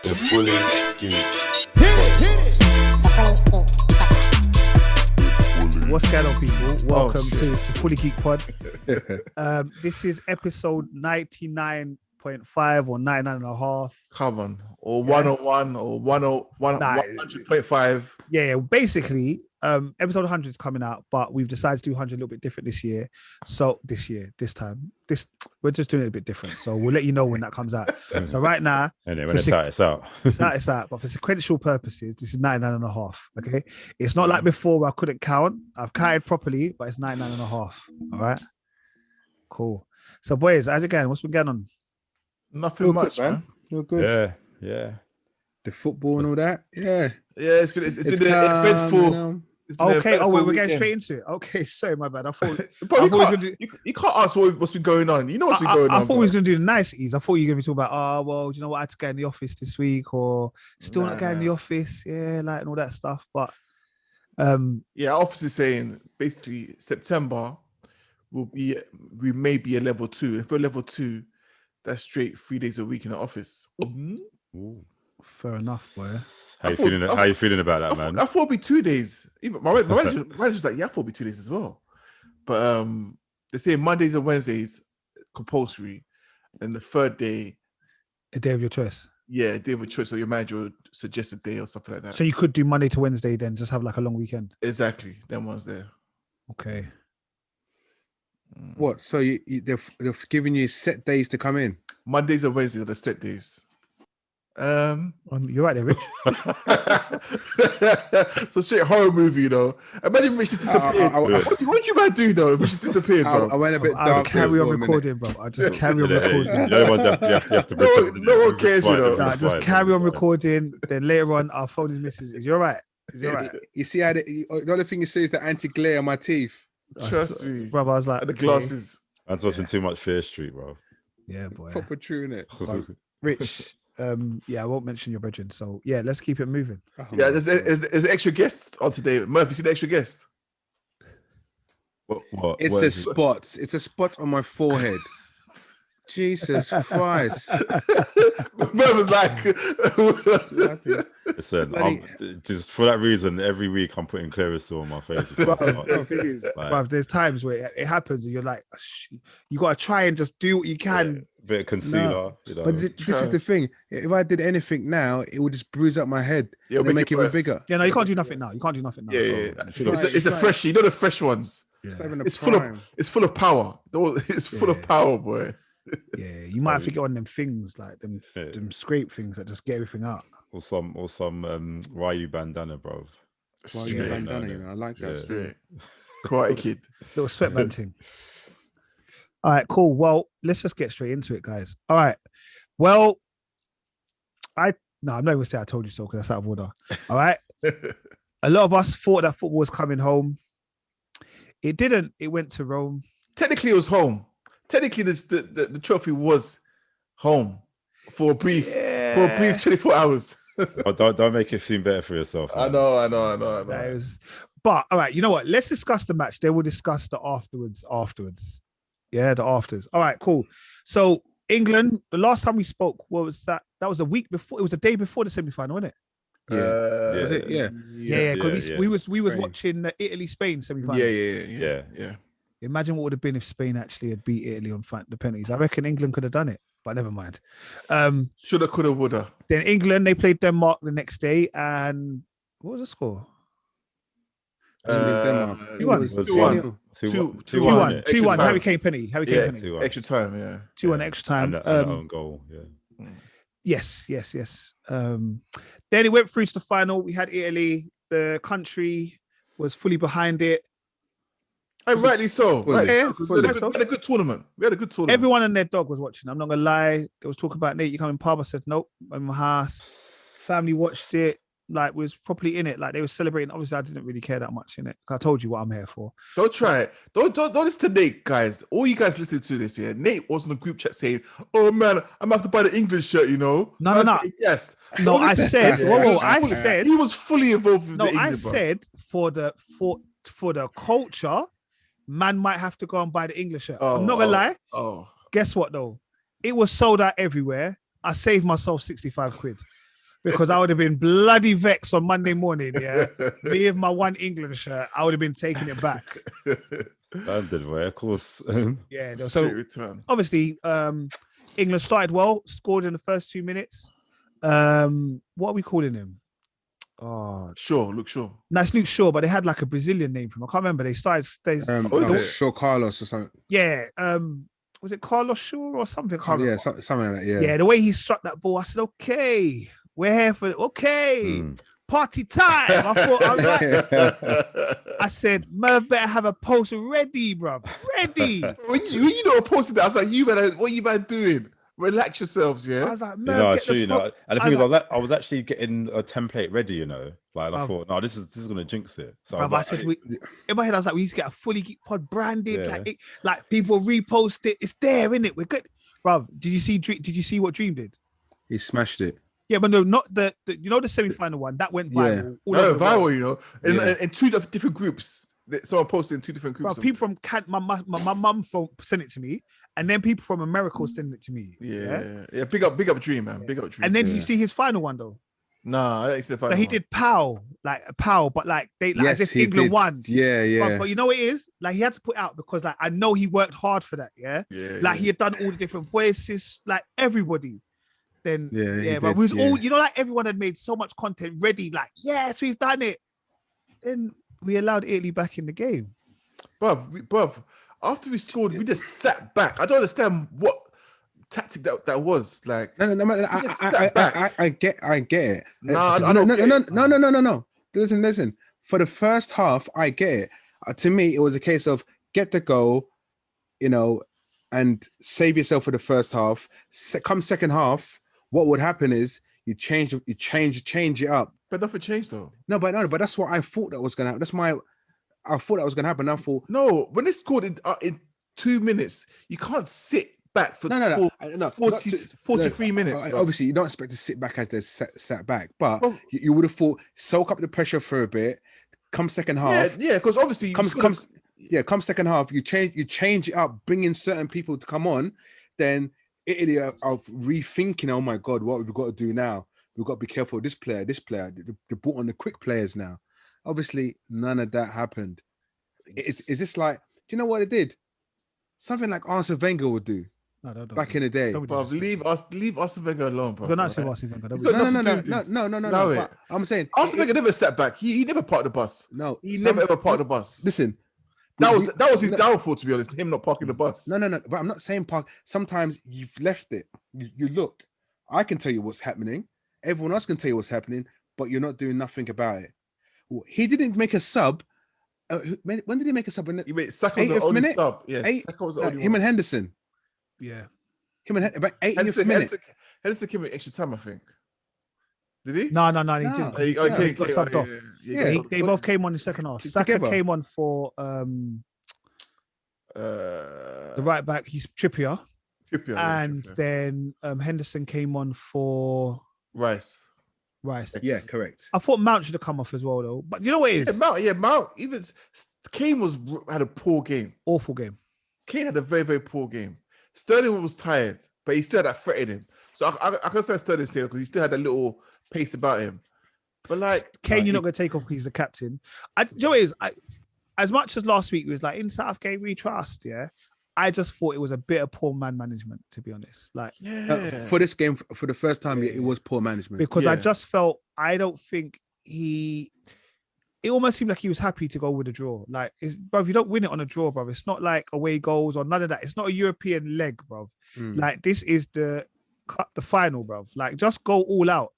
The Fully Geek. What's going on, people? Welcome to the Fully Geek Pod. This is episode 99.5 or 99.5. Come on, or 101 or 100.5. Yeah, basically, episode 100 is coming out, but we've decided to do 100 a little bit different this year. So this we're just doing it a bit different. So we'll let you know when that comes out. So right now, and then when it's out, it's out. It's out. But for sequential purposes, this is 99.5. Okay, it's not like before where I couldn't count. I've counted properly, but it's 99.5. All right, cool. So boys, how's it going? What's been going on? Nothing much, good, man. You're good. Yeah. The football and all that. Yeah, it's good. It's been eventful. You know? Okay. Oh, we're getting straight into it. Okay, sorry, my bad. I thought you can't ask what's been going on. You know what's been going on. I thought we was going to do the niceties. I thought you were going to be talking about, do you know what? I had to go in the office this week, or still not going in the office. Yeah, like and all that stuff. But our office is saying basically September we may be a level 2. If we're level 2, that's straight 3 days a week in the office. Ooh. Fair enough, boy. How you feeling about that, man? I thought it'd be 2 days. Even my manager's like, I thought it'd be 2 days as well. But they say Mondays and Wednesdays compulsory, and the third day, a day of your choice. Yeah, a day of your choice. So your manager would suggest a day or something like that. So you could do Monday to Wednesday, then just have like a long weekend. Exactly, them ones there. Okay. What? So they're giving you set days to come in? Mondays and Wednesdays are the set days. You're right there, Rich. So straight horror movie, you know. Imagine Rich just disappeared. What would you man do though if Rich just disappeared, bro? I went a bit dark. I'll carry on recording, bro. I'll just carry on recording. You have to pretend. No one cares, you know. Just carry on recording. Then later on, I'll phone his missus. Is you all right? Is you all right? You see how the only thing you see is the anti-glare on my teeth. Trust me, brother. I was like, and the glasses. Man's watching too much Fear Street, bro. Yeah, boy. Proper true, innit? Rich. I won't mention your brethren. So yeah, let's keep it moving. There's an extra guest on today. Murph, you see the extra guest? What? It's a spot. It's a spot on my forehead. Jesus Christ. Murph was like, listen, just for that reason, every week I'm putting Clarisil on my face. The thing is, there's times where it happens and you're like, you got to try and just do what you can. Yeah, bit of concealer. No. You know. But this is the thing. If I did anything now, it would just bruise up my head. Yeah, make it even bigger. Yeah, no, you can't do nothing now. Yeah. It's a freshie. You know the fresh ones. Yeah. It's full of power. It's full of power, boy. Yeah, you might have to get on them things like them scrape things that just get everything out. Or some Ryu bandana, bro. Ryu bandana, you know, I like that. Straight. Karate Kid. Little sweatband thing. All right, cool. Well, let's just get straight into it, guys. All right. Well, I'm not even say I told you so because that's out of order. All right. A lot of us thought that football was coming home. It didn't. It went to Rome. Technically, it was home. Technically, the trophy was home for a brief 24 hours. Don't make it seem better for yourself. Man. I know. But all right, you know what? Let's discuss the match. Then we'll discuss the afterwards. Yeah, the afters. All right, cool. So England, the last time we spoke, what was that? That was the week before. It was the day before the semi-final, wasn't it? Was it? Yeah. We was watching the Italy-Spain semi-final. Yeah. Imagine what would have been if Spain actually had beat Italy on the penalties. I reckon England could have done it, but never mind. Shoulda, coulda, woulda. Then England, they played Denmark the next day, and what was the score? 2-1. 2-1. Harry Kane penalty. Extra time, yeah. 2-1 extra time. And own goal, yeah. Yes. Then it went through to the final. We had Italy. The country was fully behind it. And rightly so. We had a good tournament. Everyone and their dog was watching. I'm not gonna lie. There was talk about Nate. You come in pub. I said nope. I'm in my house. Family watched it. Like was properly in it. Like they were celebrating. Obviously, I didn't really care that much in it. I told you what I'm here for. Don't try it. Don't listen to Nate, guys. All you guys listening to this here. Nate was in the group chat saying, "Oh man, I'm gonna have to buy the English shirt." You know? No. Yes. No, I said. I said he was fully involved with the England. I said for the culture. Man might have to go and buy the English shirt. I'm not gonna lie. Guess what though? It was sold out everywhere. I saved myself 65 quid. because I would have been bloody vexed on Monday morning. Yeah, me with my one England shirt, I would have been taking it back. Standard way, of course. Yeah, Straight so return. obviously, England started well, scored in the first 2 minutes. What are we calling him? Oh, Luke Shaw. Nice Luke Shaw, but they had like a Brazilian name for him. I can't remember. They started. Shaw Carlos or something. Yeah. Was it Carlos Shaw or something? Yeah, something like that. Yeah. Yeah, the way he struck that ball, I said, okay, we're here for party time. I thought, I was like, I said, Merv better have a post ready, bro. Ready. when you know posted that, I was like, you better, what you man doing? Relax yourselves, yeah. I was like, Merv, and the thing is, I was actually getting a template ready, like I thought, no, this is gonna jinx it. So I said, in my head, I was like, we need to get a Fully Geek Pod branded, like people repost it. It's there, isn't it? We're good, bro. Did you see what Dream did? He smashed it. Yeah, but no, not the the semi-final one that went viral. Yeah. Viral, you know, in two different groups. Someone posted in two different groups. Bro, people from my mum sent it to me, and then people from America sent it to me. Yeah. Big up Dream, man. Big up Dream. And then did you see his final one though? Nah, I didn't see the final. But he did POW, but like as if England won. Yeah. But you know what it is? Like he had to put out because like I know he worked hard for that. Yeah. Like he had done all the different voices, like everybody. Then but we was all, you know, like everyone had made so much content ready, like, yes, we've done it. Then we allowed Italy back in the game. Bruv, after we scored, we just sat back. I don't understand what tactic that was. Like, no, I get it. No. Listen. For the first half, I get it. To me, it was a case of get the goal, you know, and save yourself for the first half. Come second half, what would happen is you change it up. But nothing changed though. No, but that's what I thought that was gonna happen. I thought that was gonna happen. I thought no, when they scored in 2 minutes, you can't sit back for 43 minutes. Obviously, you don't expect to sit back as they're sat back, but you would have thought soak up the pressure for a bit. Come second half, because obviously come second half, you change it up, bring in certain people to come on. Then Italy are rethinking. Oh my God, what we've got to do now? We've got to be careful. This player. They brought on the quick players now. Obviously, none of that happened. Is this like? Do you know what it did? Something like Arsene Wenger would do back in the day. But leave Arsene Wenger alone, bro. You're not saying Arsene Wenger. No. I'm saying Arsene Wenger never sat back. He never parked the bus. No, he never ever parked the bus. Listen, that was his downfall, to be honest. Him not parking the bus. No. But I'm not saying park. Sometimes you've left it. You look. I can tell you what's happening. Everyone else can tell you what's happening, but you're not doing nothing about it. He didn't make a sub. When did he make a sub? He made Saka was the only sub. Yeah, Saka was the only him and Henderson. Yeah. Him and about 80th minute. Henderson came in extra time, I think. Did he? No, he didn't. He got subbed off. Yeah, they both came on the second half. Saka came on for the right back. He's Trippier. And then Henderson came on for Rice. Yeah, correct. I thought Mount should have come off as well, though. But you know what it is? Mount. Even Kane had a poor game. Awful game. Kane had a very, very poor game. Sterling was tired, but he still had that threat in him. So I can say Sterling still because he still had a little pace about him. But like Kane, you're not going to take off because he's the captain. You know what it is? As much as last week it was like in Southgate we trust, I just thought it was a bit of poor man management, to be honest. Like for this game, for the first time, it was poor management. Because I just felt, I don't think it almost seemed like he was happy to go with a draw. Like, bro, if you don't win it on a draw, bro, it's not like away goals or none of that. It's not a European leg, bro. Like, this is the final, bro. Like, just go all out.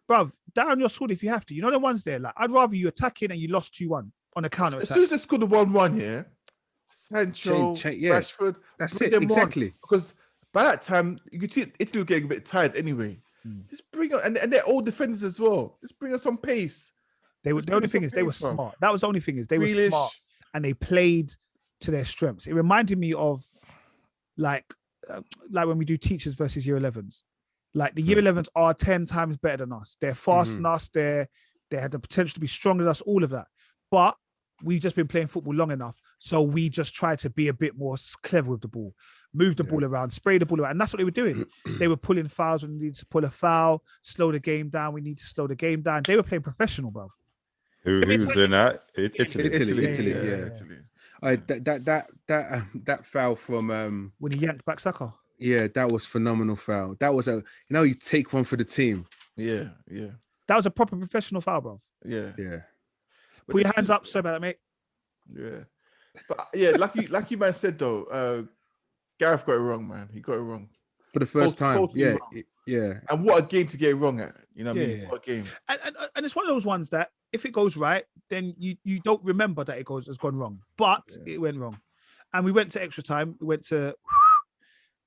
Bro, down your sword if you have to. You know the ones there? Like, I'd rather you attack in and you lost 2-1 on a counter attack. As soon as they scored the 1-1, Sancho, Rashford. That's it, exactly. Because by that time, you could see Italy were getting a bit tired anyway. Just bring on, and they're all defenders as well. Just bring on some pace. The only thing is they were smart. That was the only thing is they were smart and they played to their strengths. It reminded me of like when we do teachers versus year 11s. Like the year 11s are 10 times better than us. They're faster than us. They had the potential to be stronger than us, all of that. But we've just been playing football long enough. So we just try to be a bit more clever with the ball. move the ball around, spray the ball around. And that's what they were doing. They were pulling fouls when they needed to pull a foul, slow the game down. We need to slow the game down. They were playing professional, bro. Who was doing that? Italy. Italy. That foul from When he yanked back Saka. Yeah, that was phenomenal foul. That was you take one for the team. Yeah. That was a proper professional foul, bro. Yeah. Put your hands up. Sorry about that, mate. Yeah. But yeah, like you man said though, Gareth got it wrong, man. He got it wrong. For the first time. Totally wrong. Yeah. And what a game to get it wrong at. You know what I mean? What a game. And it's one of those ones that if it goes right, then you don't remember that has gone wrong. But it went wrong. And we went to extra time. We went to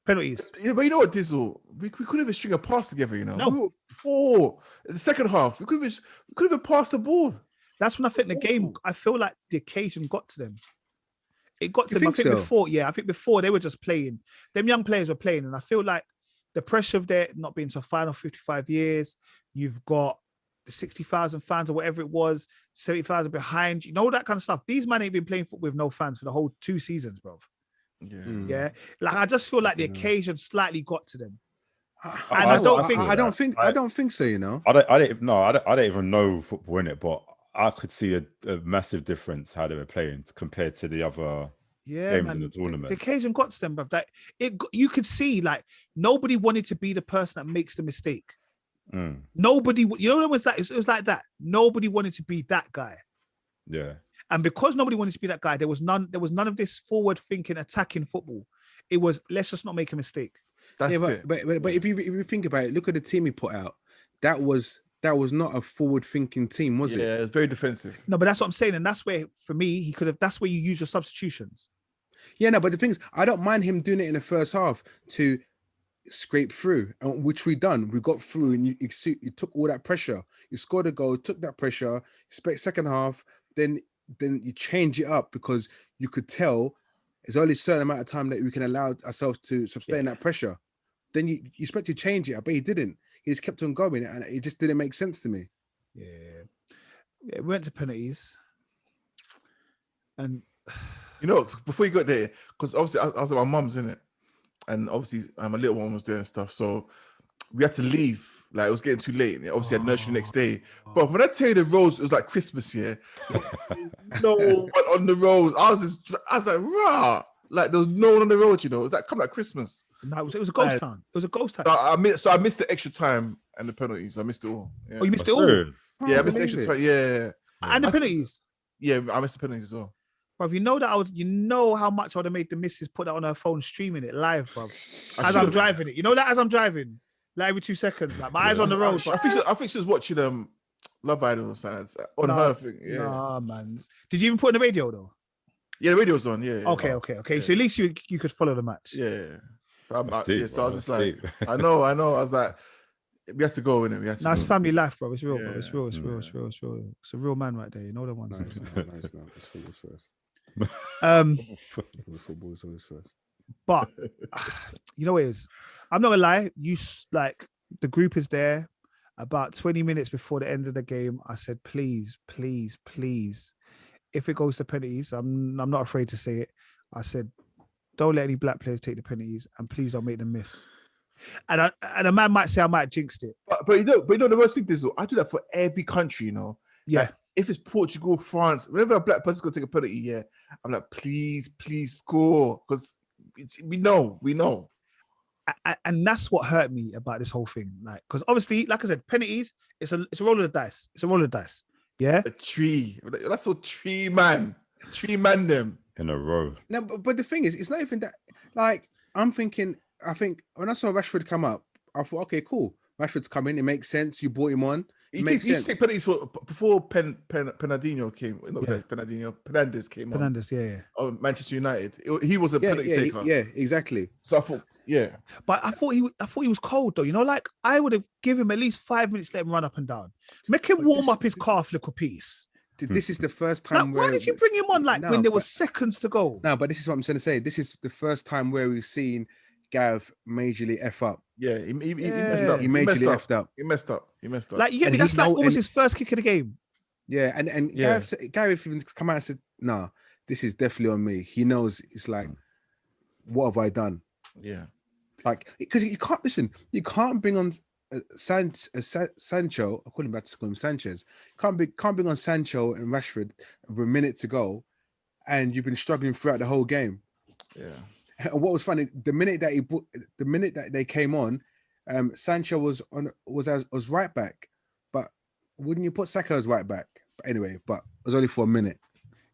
penalties. Yeah, but you know what, Dizzle? We couldn't even string a pass together, you know. No. The second half, we couldn't even pass the ball. That's when I think the game, I feel like the occasion got to them. It got to them. I think before they were just playing. Them young players were playing, and I feel like the pressure of their not being to a final 55 years, you've got the 60,000 fans or whatever it was, 70,000 behind you, know, that kind of stuff. These men ain't been playing football with no fans for the whole 2 seasons, bro. Yeah. Like I just feel like the occasion slightly got to them. And I don't think so, you know. I don't even know football in it, but I could see a massive difference how they were playing compared to the other games in the tournament. The occasion got to them, bro. Like you could see, like nobody wanted to be the person that makes the mistake. Nobody, you know, it was like that. Nobody wanted to be that guy. Yeah. And because nobody wanted to be that guy, there was none of this forward-thinking, attacking football. It was let's just not make a mistake. But if you think about it, look at the team he put out. That was not a forward-thinking team, was it? Yeah, it's very defensive. No, but that's what I'm saying, and that's where, for me, that's where you use your substitutions. Yeah, no, but the thing is, I don't mind him doing it in the first half to scrape through, and which we done. We got through, and you took all that pressure. You scored a goal, took that pressure. Second half, then you change it up because you could tell there's only a certain amount of time that we can allow ourselves to sustain that pressure. Then you expect to change it, but he didn't. He just kept on going, and it just didn't make sense to me. Yeah, we went to penalties, and you know, before you got there, because obviously I was at my mum's, in it, and obviously my little one was there and stuff, so we had to leave. Like it was getting too late. And obviously, I had nursery the next day. But when I tell you the roads, it was like Christmas, yeah. No one on the roads. I was like, rah! Like there was no one on the road, you know. It was like come like Christmas. No, it was a ghost town. It was a ghost town. So I missed the extra time and the penalties. I missed it all. Yeah. Oh, you missed it all? Yeah, I missed the extra time. Yeah. And the penalties. Yeah, I missed the penalties as well. Bro, you know how much I would have made the missus put that on her phone, streaming it live, bro. I'm driving it. You know that as I'm driving. Like every 2 seconds, like my eyes on the road. I think she was watching Love Island or something on her thing. Yeah. Nah, man. Did you even put on the radio though? Yeah, the radio was on. Yeah. Okay. Yeah. So at least you could follow the match. Yeah. So I was just like, I know. I was like, we have to go in it. It's family life, bro. It's real, bro. It's real. It's a real man right there. You know the one. Nice. Football's first. Football's always first. But you know what it is? I'm not gonna lie. The group is there. About 20 minutes before the end of the game, I said, please, if it goes to penalties, I'm not afraid to say it. I said, don't let any black players take the penalties, and please don't make them miss. And a man might say I might have jinxed it. But you know the worst thing is, I do that for every country, you know. Yeah. Like, if it's Portugal, France, whenever a black person's gonna take a penalty, yeah, I'm like, please score, because we know. And that's what hurt me about this whole thing, like, because obviously, like I said, penalties, it's a roll of the dice. Yeah, a tree. That's a tree man them in a row. No, but the thing is, it's not even that. Like I think when I saw Rashford come up, I thought, okay, cool. Rashford's coming. It makes sense. You brought him on. It makes sense. Take penalties before Penadinho came. Penandes came on. Penandes, yeah. Oh, Manchester United. He was a penalty taker. Yeah, exactly. So I thought, yeah. But I thought he was cold though. You know, like I would have given him at least 5 minutes, let him run up and down, make him warm up his calf little piece. This is the first time. Why did you bring him on when there were seconds to go? No, but this is what I'm trying to say. This is the first time where we've seen Gav majorly F up. Yeah, he messed up. He majorly effed up. He messed up. Like, you get me? That's like almost his first kick of the game. Yeah, and Gary even come out and said, "Nah, this is definitely on me." He knows. It's like, what have I done? Yeah. Like, because you can't listen. You can't bring on Sancho. I call him back to call him Sanchez. Can't bring on Sancho and Rashford with a minute to go, and you've been struggling throughout the whole game. Yeah. And what was funny, the minute that they came on, Sancho was right back, but wouldn't you put Saka as right back? But anyway, but it was only for a minute.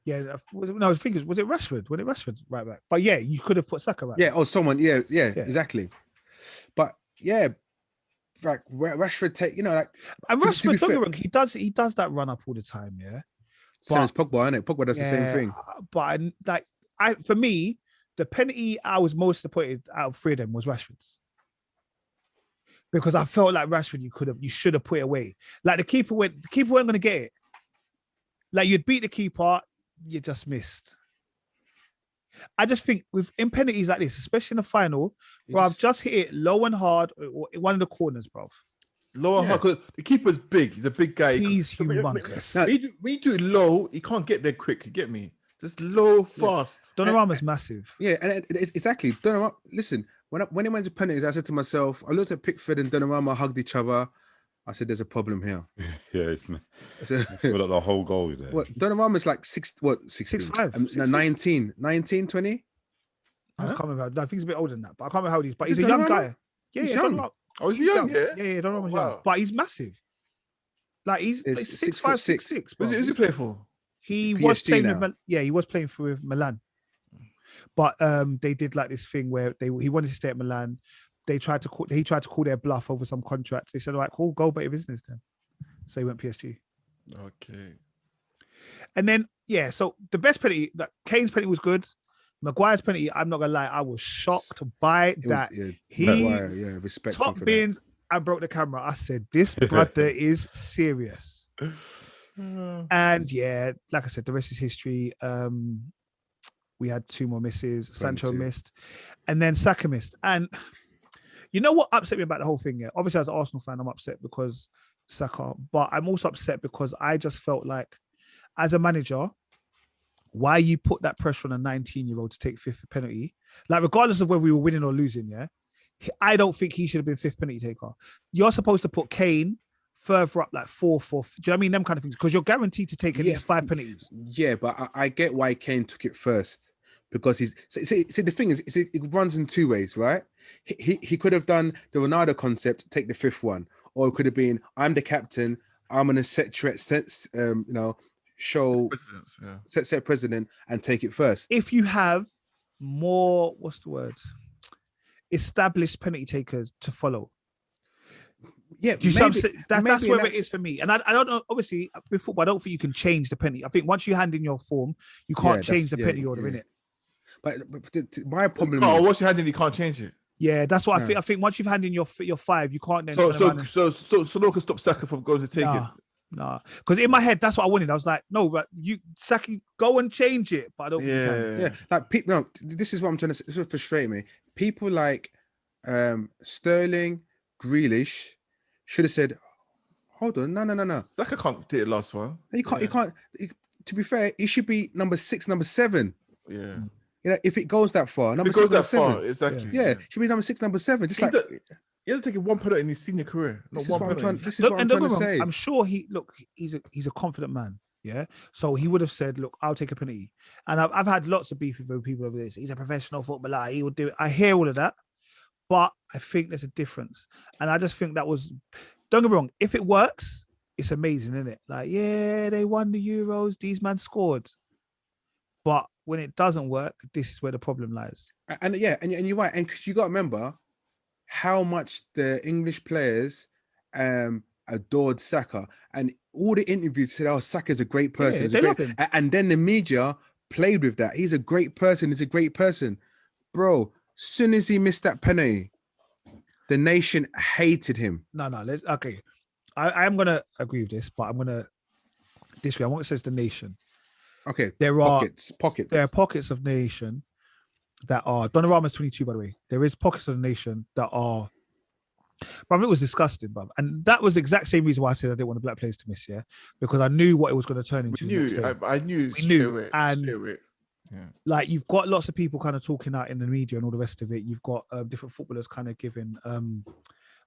Yeah, was it Rashford? Was it Rashford right back? But yeah, you could have put Saka right. Yeah, back. or someone. Yeah, exactly. But yeah, like Rashford take, like, and Rashford, don't get wrong, he does that run up all the time. Yeah, same as Pogba, isn't it? Pogba does the same thing. But for me, the penalty I was most disappointed out of three of them was Rashford's. Because I felt like Rashford, you should have put it away. Like the keeper weren't going to get it. Like you'd beat the keeper, you just missed. I just think in penalties like this, especially in the final, bro, I've just hit it low and hard, or one of the corners, bro. Low and hard, because the keeper's big. He's a big guy. He's humongous. When you do it low, he can't get there quick. You get me? Just low, fast. Donnarumma's massive. Yeah, and exactly. Donnarumma, listen, when it went to penalties, I said to myself, I looked at Pickford and Donnarumma hugged each other. I said, "There's a problem here." Yeah, it's like the whole goal there. What Donnarumma's like 19, 20? I can't remember. I think he's a bit older than that, but I can't remember how old he is. But he's a young guy. Yeah, he's young. Oh, is he young? Yeah, Donnarumma's young, but he's massive. Like he's 6'5", 6'6". Who's he play for? He was playing with he was playing for Milan, but they did like this thing where he wanted to stay at Milan. He tried to call their bluff over some contract. They said, "All right, cool, go about your business then." So he went PSG. Okay. And then so the best penalty, that Kane's penalty was good. Maguire's penalty, I'm not gonna lie, I was shocked by that. Respect top bins and broke the camera. I said, "This brother is serious." And like I said, the rest is history. We had two more misses. Sancho missed, and then Saka missed. And you know what upset me about the whole thing? Yeah, obviously as an Arsenal fan, I'm upset because Saka, but I'm also upset because I just felt like, as a manager, why you put that pressure on a 19-year-old to take fifth penalty, like regardless of whether we were winning or losing, I don't think he should have been fifth penalty taker. You're supposed to put Kane further up, like fourth. Do you know what I mean? Them kind of things, because you're guaranteed to take at least 5 penalties. Yeah, but I get why Kane took it first, because he's the thing is, it runs in two ways, right? He could have done the Ronaldo concept, take the fifth one, or it could have been, I'm the captain, I'm gonna set precedent and take it first. If you have more, established penalty takers to follow. Yeah, that's where it is for me. And I don't know, obviously, with football, I don't think you can change the penalty. I think once you hand in your form, you can't change the penalty order, innit? But my problem is... once you hand in, you can't change it. Yeah, that's what I think. I think once you've handed in your 5, you can't then... So no one can stop Saka from going to take it? No, because in my head, that's what I wanted. I was like, no, but Saka, go and change it. But I don't think you can. Yeah, like people. No, this is what I'm trying to say. This is frustrating me. People like Sterling, Grealish should have said, "Hold on, no. Saka can't do it last one. He can't. To be fair, he should be number 6, number 7. Yeah. If it goes that far, number 6, number 7. Exactly. Yeah, should be number 6, number 7. Just like. He hasn't taken one penalty in his senior career. This is what I'm trying to say. I'm sure he's a confident man. Yeah. So he would have said, "Look, I'll take a penalty." And I've had lots of beef with people over this. He's a professional footballer. He would do it. I hear all of that, but I think there's a difference. And I just think that was, don't get me wrong, if it works, it's amazing, isn't it? Like, yeah, they won the Euros. These men scored. But when it doesn't work, this is where the problem lies. And you're right. And because you got to remember how much the English players adored Saka, and all the interviews said, "Oh, Saka's a great person." And then the media played with that. He's a great person. He's a great person, bro. Soon as he missed that penalty, the nation hated him. No. Okay. I am gonna agree with this, but I'm gonna disagree. I want to say it's the nation. Okay. There pockets. There are pockets of the nation that are... Donnarumma's 22, by the way. There is pockets of the nation that are... But it was disgusting, bro. And that was the exact same reason why I said I didn't want the black players to miss, because I knew what it was going to turn into. I knew. And Like you've got lots of people kind of talking out in the media and all the rest of it. You've got different footballers kind of giving.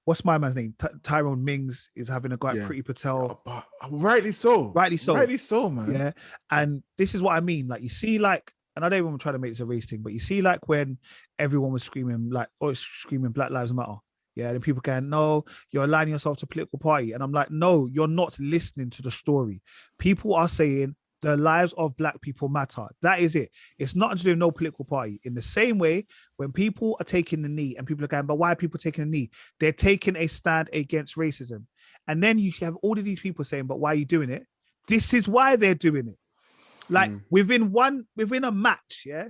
What's my man's name? Tyrone Mings is having a great Pretty Patel. But rightly so. Rightly so, man. Yeah, and this is what I mean. Like you see, like, and I don't even try to make this a race thing, but you see, like when everyone was screaming, like, screaming Black Lives Matter. Yeah, then people going, no, you're aligning yourself to a political party. And I'm like, no, you're not listening to the story. People are saying the lives of Black people matter. That is it. It's not to do with no political party. In the same way, when people are taking the knee and people are going, but why are people taking the knee? They're taking a stand against racism. And then you have all of these people saying, but why are you doing it? This is why they're doing it. Like within a match, yeah,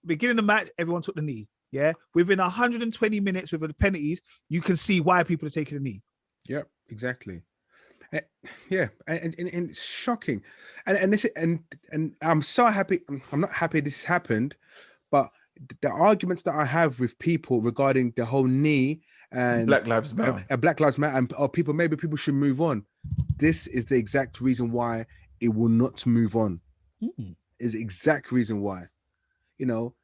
beginning of the match, everyone took the knee. Yeah, within 120 minutes with the penalties, you can see why people are taking a knee. Yep, exactly. Yeah, and it's shocking, and I'm so happy. I'm not happy this happened, but the arguments that I have with people regarding the whole knee and Black Lives Matter, Black Lives Matter, and maybe people should move on. This is the exact reason why it will not move on. Is the exact reason why. You know,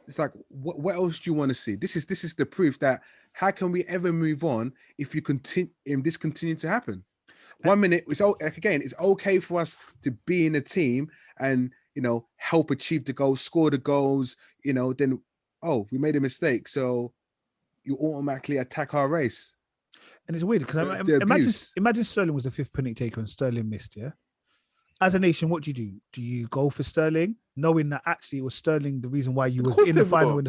it's like, what else do you want to see? This is the proof that how can we ever move on if you continue to happen? 1 minute, it's okay for us to be in a team and, you know, help achieve the goals, score the goals, you know, then, we made a mistake. So you automatically attack our race. And it's weird because imagine Sterling was the fifth penalty taker and Sterling missed, yeah? As a nation, what do you do? Do you go for Sterling, knowing that actually it was Sterling the reason why you was in the final?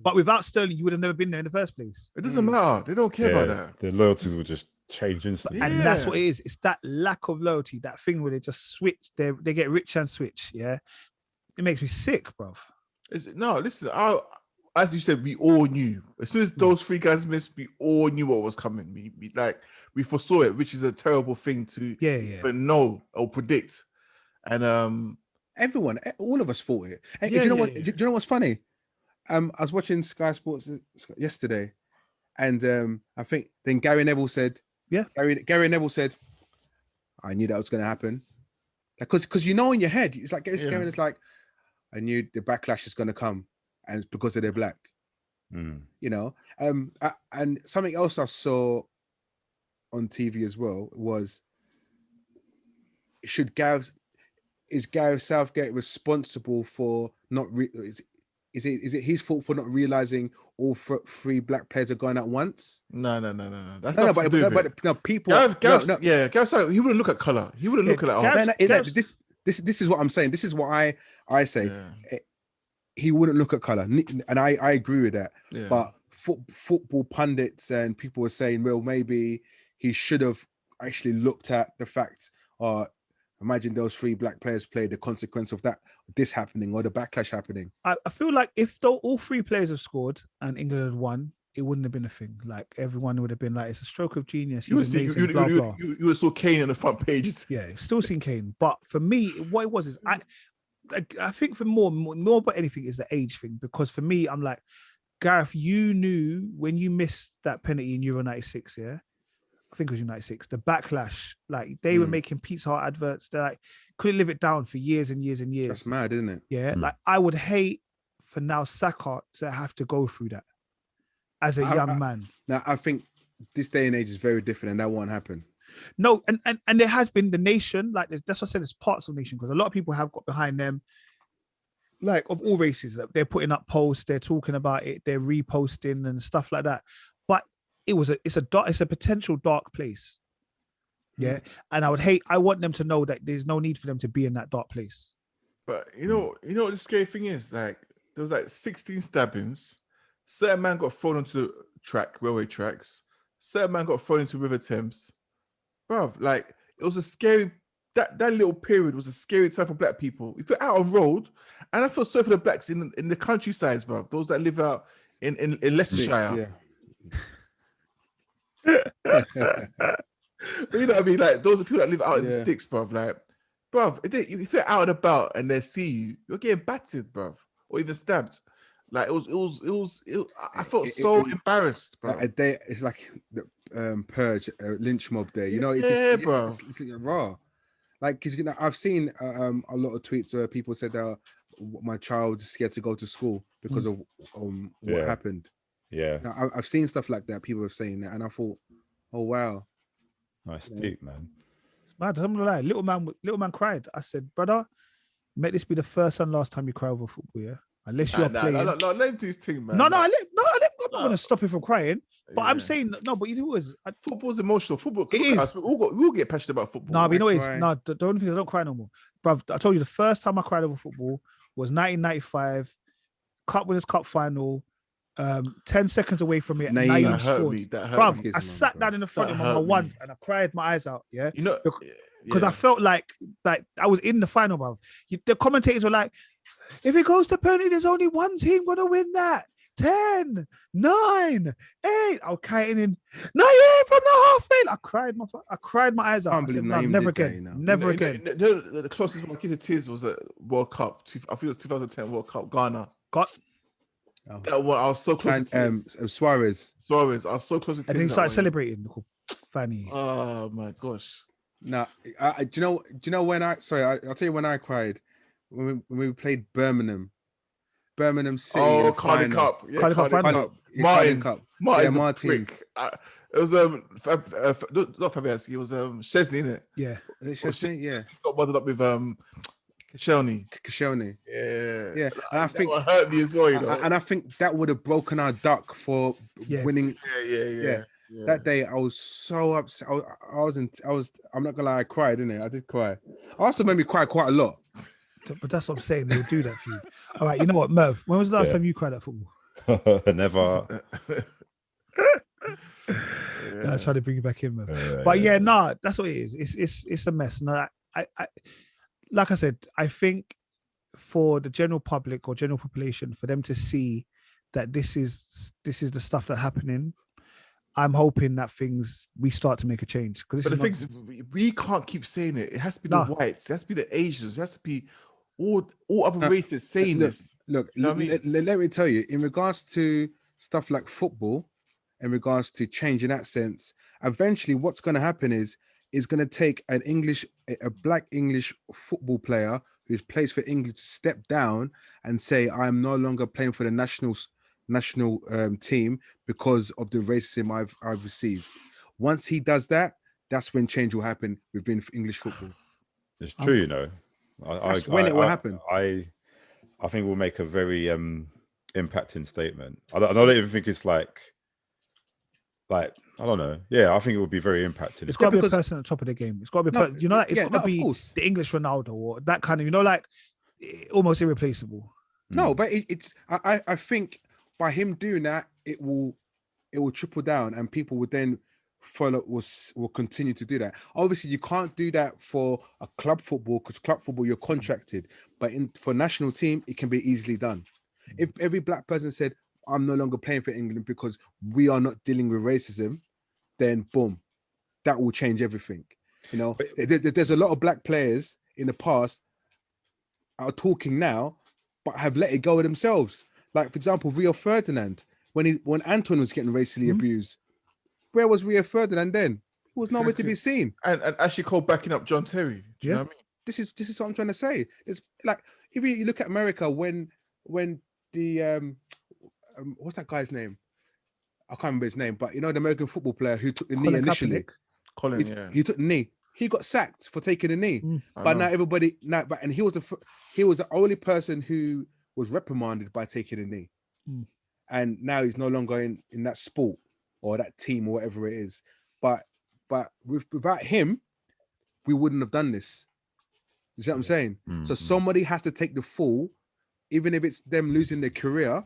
But without Sterling, you would have never been there in the first place. It doesn't matter. They don't care about that. The loyalties will just change instantly. And that's what it is. It's that lack of loyalty, that thing where they just switch. They get rich and switch. Yeah, it makes me sick, bruv. Listen. As you said, we all knew. As soon as those three guys missed, we all knew what was coming. We foresaw it, which is a terrible thing to know or predict. And everyone, all of us thought it. And do you know what? Do you know what's funny? I was watching Sky Sports yesterday, and I think then Gary Neville said, Gary Neville said, I knew that was going to happen, because you know in your head, it's like it's like, I knew the backlash is going to come. And it's because of their Black, you know. And something else I saw on TV as well was, is Gareth Southgate responsible for not? Is it his fault for not realizing all three Black players are going at once? No. That's not. But people. Gareth Southgate, he wouldn't look at color. He wouldn't look at that. This is what I'm saying. This is what I say. Yeah. He wouldn't look at color, and I agree with that. Yeah. But football pundits and people were saying, well, maybe he should have actually looked at the fact, imagine those three Black players play, the consequence of this happening or the backlash happening. I feel like if all three players have scored and England had won, it wouldn't have been a thing. Like everyone would have been like, it's a stroke of genius. You would have saw Kane on the front pages. Yeah, still seen Kane. But for me, what it was is I think for more but anything is the age thing, because for me, I'm like, Gareth, you knew when you missed that penalty in Euro 96, yeah? I think it was Euro 96, the backlash, like they were making Pizza Hut adverts, they like couldn't live it down for years and years and years. That's mad, isn't it? Yeah, like I would hate for now Saka to have to go through that as a young man. Now, I think this day and age is very different and that won't happen. No, and there has been the nation, like that's what I said, it's parts of the nation, because a lot of people have got behind them, like of all races, that they're putting up posts, they're talking about it, they're reposting and stuff like that. But it's a potential dark place. Yeah. And I want them to know that there's no need for them to be in that dark place. But you know what the scary thing is? Like there was like 16 stabbings, certain man got thrown onto the railway tracks, certain man got thrown into River Thames. Bruv, like it was a scary, that little period was a scary time for Black people. If you're out on road, and I feel sorry for the Blacks in the countryside, bruv, those that live out in Leicestershire. But you know what I mean? Like those are people that live out in the sticks, bruv. Like, bruv, if you're out and about and they see you, you're getting battered, bruv, or even stabbed. Like it was. I felt so embarrassed, bro. It's like the purge, lynch mob day. You know, it's bro. It's raw. Like, because I've seen a lot of tweets where people said, my child's scared to go to school because of what happened. Yeah. Now, I've seen stuff like that. People are saying that, and I thought, oh wow, Nice deep, man. It's mad. I'm gonna lie. Little man cried. I said, brother, may this be the first and last time you cry over football, yeah? Unless you are playing. No, let him do his thing, man. I'm not gonna stop him from crying. But I'm saying no. But you was football's emotional. Football. It is. We'll get passionate about football. No, but you know what it is? No, the only thing is I don't cry no more, bruv. I told you the first time I cried over football was 1995, Cup Winners' Cup final. 10 seconds away from it. Naeem scored. Bruv, I sat down in the front of my mum once and I cried my eyes out. Yeah, you know, because I felt like I was in the final, bruv. The commentators were like, "If it goes to penalty, there's only one team gonna win that." 10, 9, 8. I was counting in 98 from the half field. I cried my eyes out. I said, no, never again. Never again. The closest one I came to tears was the World Cup. I think it was 2010 World Cup, Ghana. That one, I was so close to tears. Suarez. I was so close to tears. And then he started celebrating. Funny. Oh my gosh. Now, do you know when I'll tell you when I cried when we played Birmingham City. Oh, Carling Cup. Yeah, Carling Cup. Martins. It was not Fabianski. It was Szczesny, innit? Yeah. Szczesny, yeah. Got muddled up with Koscielny. Yeah. And I think hurt me as well, you know? And I think that would have broken our duck for winning. Yeah. That day I was so upset. I'm not gonna lie, I cried, didn't I did cry. I also made me cry quite a lot. But that's what I'm saying. They'll do that for you. All right, you know what, Merv? When was the last time you cried at football? Never. I tried to bring you back in, Merv. That's what it is. It's a mess. And I like I said, I think for the general public or general population, for them to see that this is the stuff that's happening, I'm hoping that we start to make a change. But the thing is, we can't keep saying it. It has to be the whites. It has to be the Asians. It has to be all other races saying this. Look, let me tell you, in regards to stuff like football, in regards to change in that sense, eventually what's going to happen is going to take a black English football player who plays for England to step down and say, I'm no longer playing for the national team because of the racism I've received. Once he does that, that's when change will happen within English football. It's true, you know. That's when it will happen. I think we'll make a very impacting statement. I don't even think it's like I don't know. Yeah, I think it would be very impacting. It's got to be a person at the top of the game. It's got to be, it's got to be the English Ronaldo or that kind of, almost irreplaceable. No, but I think by him doing that, it will trickle down, and people would then follow. Will continue to do that. Obviously, you can't do that for a club football because club football you're contracted. But for national team, it can be easily done. If every black person said, I'm no longer playing for England because we are not dealing with racism, then boom, that will change everything. You know, there's a lot of black players in the past are talking now, but have let it go themselves. Like, for example, Rio Ferdinand, when Anton was getting racially abused, where was Rio Ferdinand then? He was nowhere to be seen. And Ashley Cole backing up John Terry. Do you know what I mean? This is what I'm trying to say. It's like, if you look at America, when the what's that guy's name? I can't remember his name, but the American football player who took the knee initially. He took the knee. He got sacked for taking the knee. But now everybody and he was the only person who was reprimanded by taking a knee. And now he's no longer in that sport or that team or whatever it is. But without him, we wouldn't have done this. You see what I'm saying? So somebody has to take the fall, even if it's them losing their career,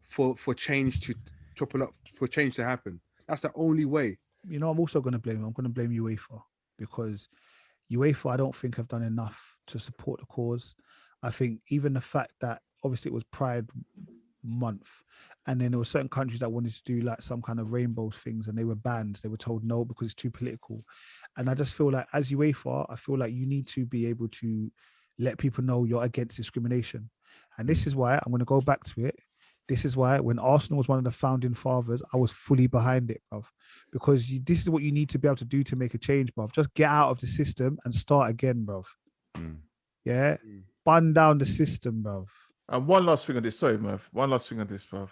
for change to triple up, for change to happen. That's the only way. I'm also going to blame UEFA, because UEFA, I don't think, have done enough to support the cause. I think even the fact that obviously it was Pride Month, and then there were certain countries that wanted to do like some kind of rainbow things, and they were banned. They were told no because it's too political. And I just feel like, as UEFA, I feel like you need to be able to let people know you're against discrimination. And this is why I'm going to go back to it. This is why when Arsenal was one of the founding fathers, I was fully behind it, bruv. Because this is what you need to be able to do to make a change, bruv. Just get out of the system and start again, bruv. Yeah? bun down the system, bro. And one last thing on this. Sorry, Merv. One last thing on this, bruv.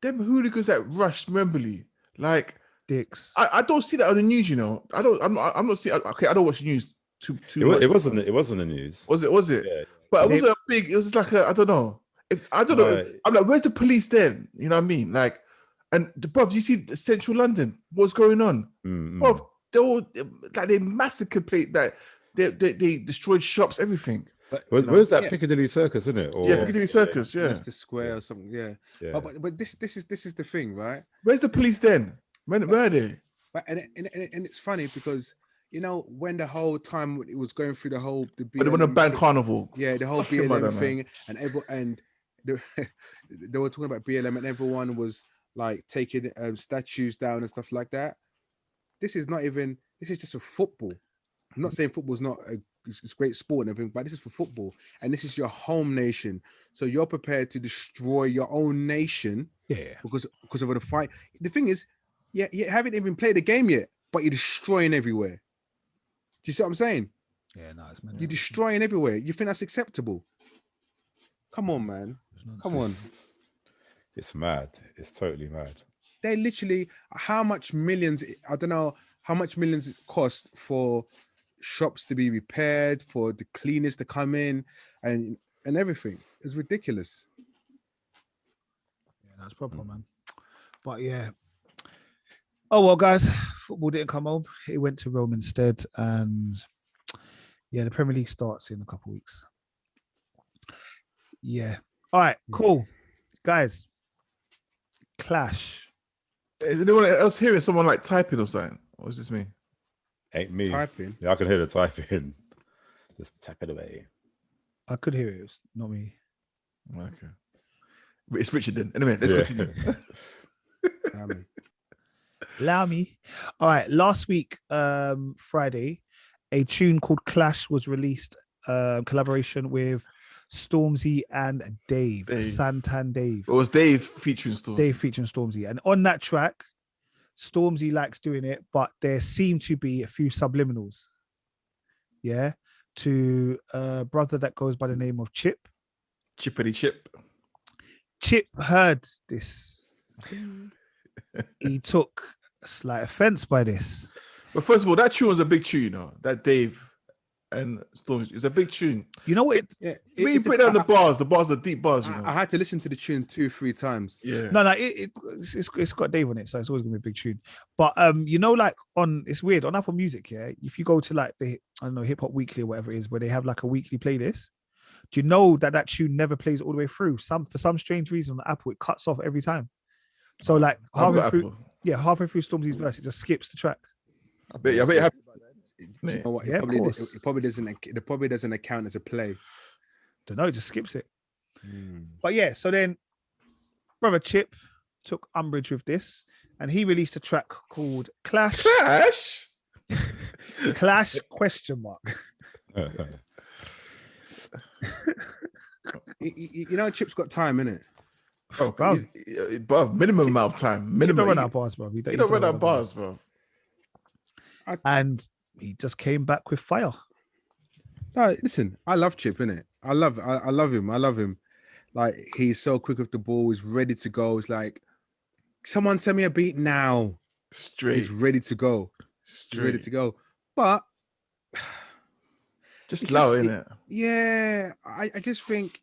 Them hooligans that rushed Wembley, like Dicks. I don't see that on the news. You know, I'm not seeing. Okay, I don't watch the news too much. It wasn't the news. Was it? Yeah. But it wasn't a big. It was just like I don't know. I'm like, where's the police then? You know what I mean? Like, and bruv, you see central London? What's going on? Bruv, they massacred that. They destroyed shops, everything. But where's that Piccadilly Circus, isn't it? Or, Piccadilly Circus, yeah. Leicester Square or something, yeah. But this is the thing, right? Where's the police then? Where are they? But and it's funny because you know when the whole time it was going through the But they want to ban Carnival. Yeah, the whole BLM thing, and they were talking about BLM, and everyone was like taking statues down and stuff like that. This is just for football. I'm not saying football's not it's great sport and everything, but this is for football, and this is your home nation. So you're prepared to destroy your own nation, because of the fight. The thing is, you haven't even played the game yet, but you're destroying everywhere. Do you see what I'm saying? Yeah, no, it's mental. You're destroying everywhere. You think that's acceptable? Come on, man. Come on. It's mad. It's totally mad. They literally, how much millions? I don't know how much millions it cost for shops to be repaired, for the cleaners to come in, and everything. It's ridiculous. Yeah, that's proper, man. But yeah. Oh well, guys, football didn't come home. It went to Rome instead, and yeah, the Premier League starts in a couple of weeks. Yeah. All right. Cool, guys. Clash. Is anyone else hearing someone like typing or something? Or is this me? Ain't me. Typing. Yeah, I can hear the typing. Just tap it away. I could hear it. It's not me. Okay. It's Richard then. Anyway, let's continue. Allow me. All right. Last week, Friday, a tune called Clash was released. Collaboration with Stormzy and Dave. Santan Dave. It was Dave featuring Stormzy. Dave featuring Stormzy. And on that track, Stormzy likes doing it, but there seem to be a few subliminals. Yeah. To a brother that goes by the name of Chip. Chippity Chip. Chip heard this. He took slight offense by this. But first of all, that tune was a big tune, you know. That Dave and Stormzy is a big tune. You know what? When you put down the bars are deep bars. You know? I had to listen to the tune 2-3 times. Yeah. No, it's got Dave on it, so it's always gonna be a big tune. But you know, like it's weird on Apple Music. Yeah, if you go to like the Hip Hop Weekly or whatever it is, where they have like a weekly playlist. Do you know that tune never plays all the way through? For some strange reason on Apple, it cuts off every time. So like halfway through Stormzy's verse, it just skips the track. I bet you happy. Do you know what? Yeah, it probably doesn't account as a play. Don't know, it just skips it. But yeah, so then brother Chip took umbrage with this, and he released a track called Clash. Clash question mark. You know, Chip's got time, innit? Oh, bro, minimum amount of time. Minimum. He don't run out bars, bro. He don't run out bars, bro. And he just came back with fire. No, listen, I love Chip, innit? I love him. I love him. Like, he's so quick with the ball. He's ready to go. It's like, someone send me a beat now. Straight. He's ready to go. He's ready to go. But just low, innit? Yeah, I just think,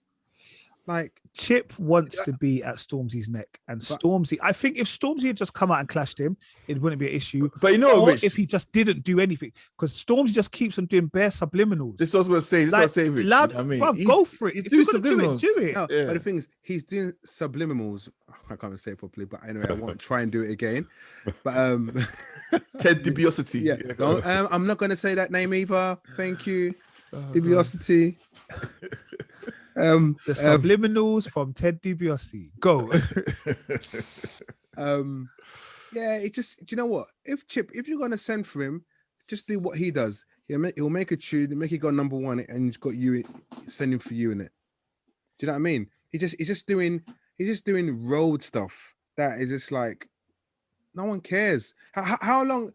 like, Chip wants to be at Stormzy's neck, and Stormzy. I think if Stormzy had just come out and clashed him, it wouldn't be an issue. But you know, or if he just didn't do anything, because Stormzy just keeps on doing bare subliminals. This is what I was going to say. This is what I say, Rich. Loud, you know what I mean, bruv, go for it. He's if doing you're subliminals. Do it. No, Yeah. but the thing is, he's doing subliminals. I can't even say it properly, but anyway, I won't try and do it again. But Ted DiBiase. Yeah, I'm not going to say that name either. Thank you, DiBiase. The subliminals from Ted DiBiase. Go. Yeah, it just, do you know what? If you're gonna send for him, just do what he does. He'll make a tune, make it go number one, and he's got you sending for you in it. Do you know what I mean? He's just doing road stuff that is just like, no one cares. How long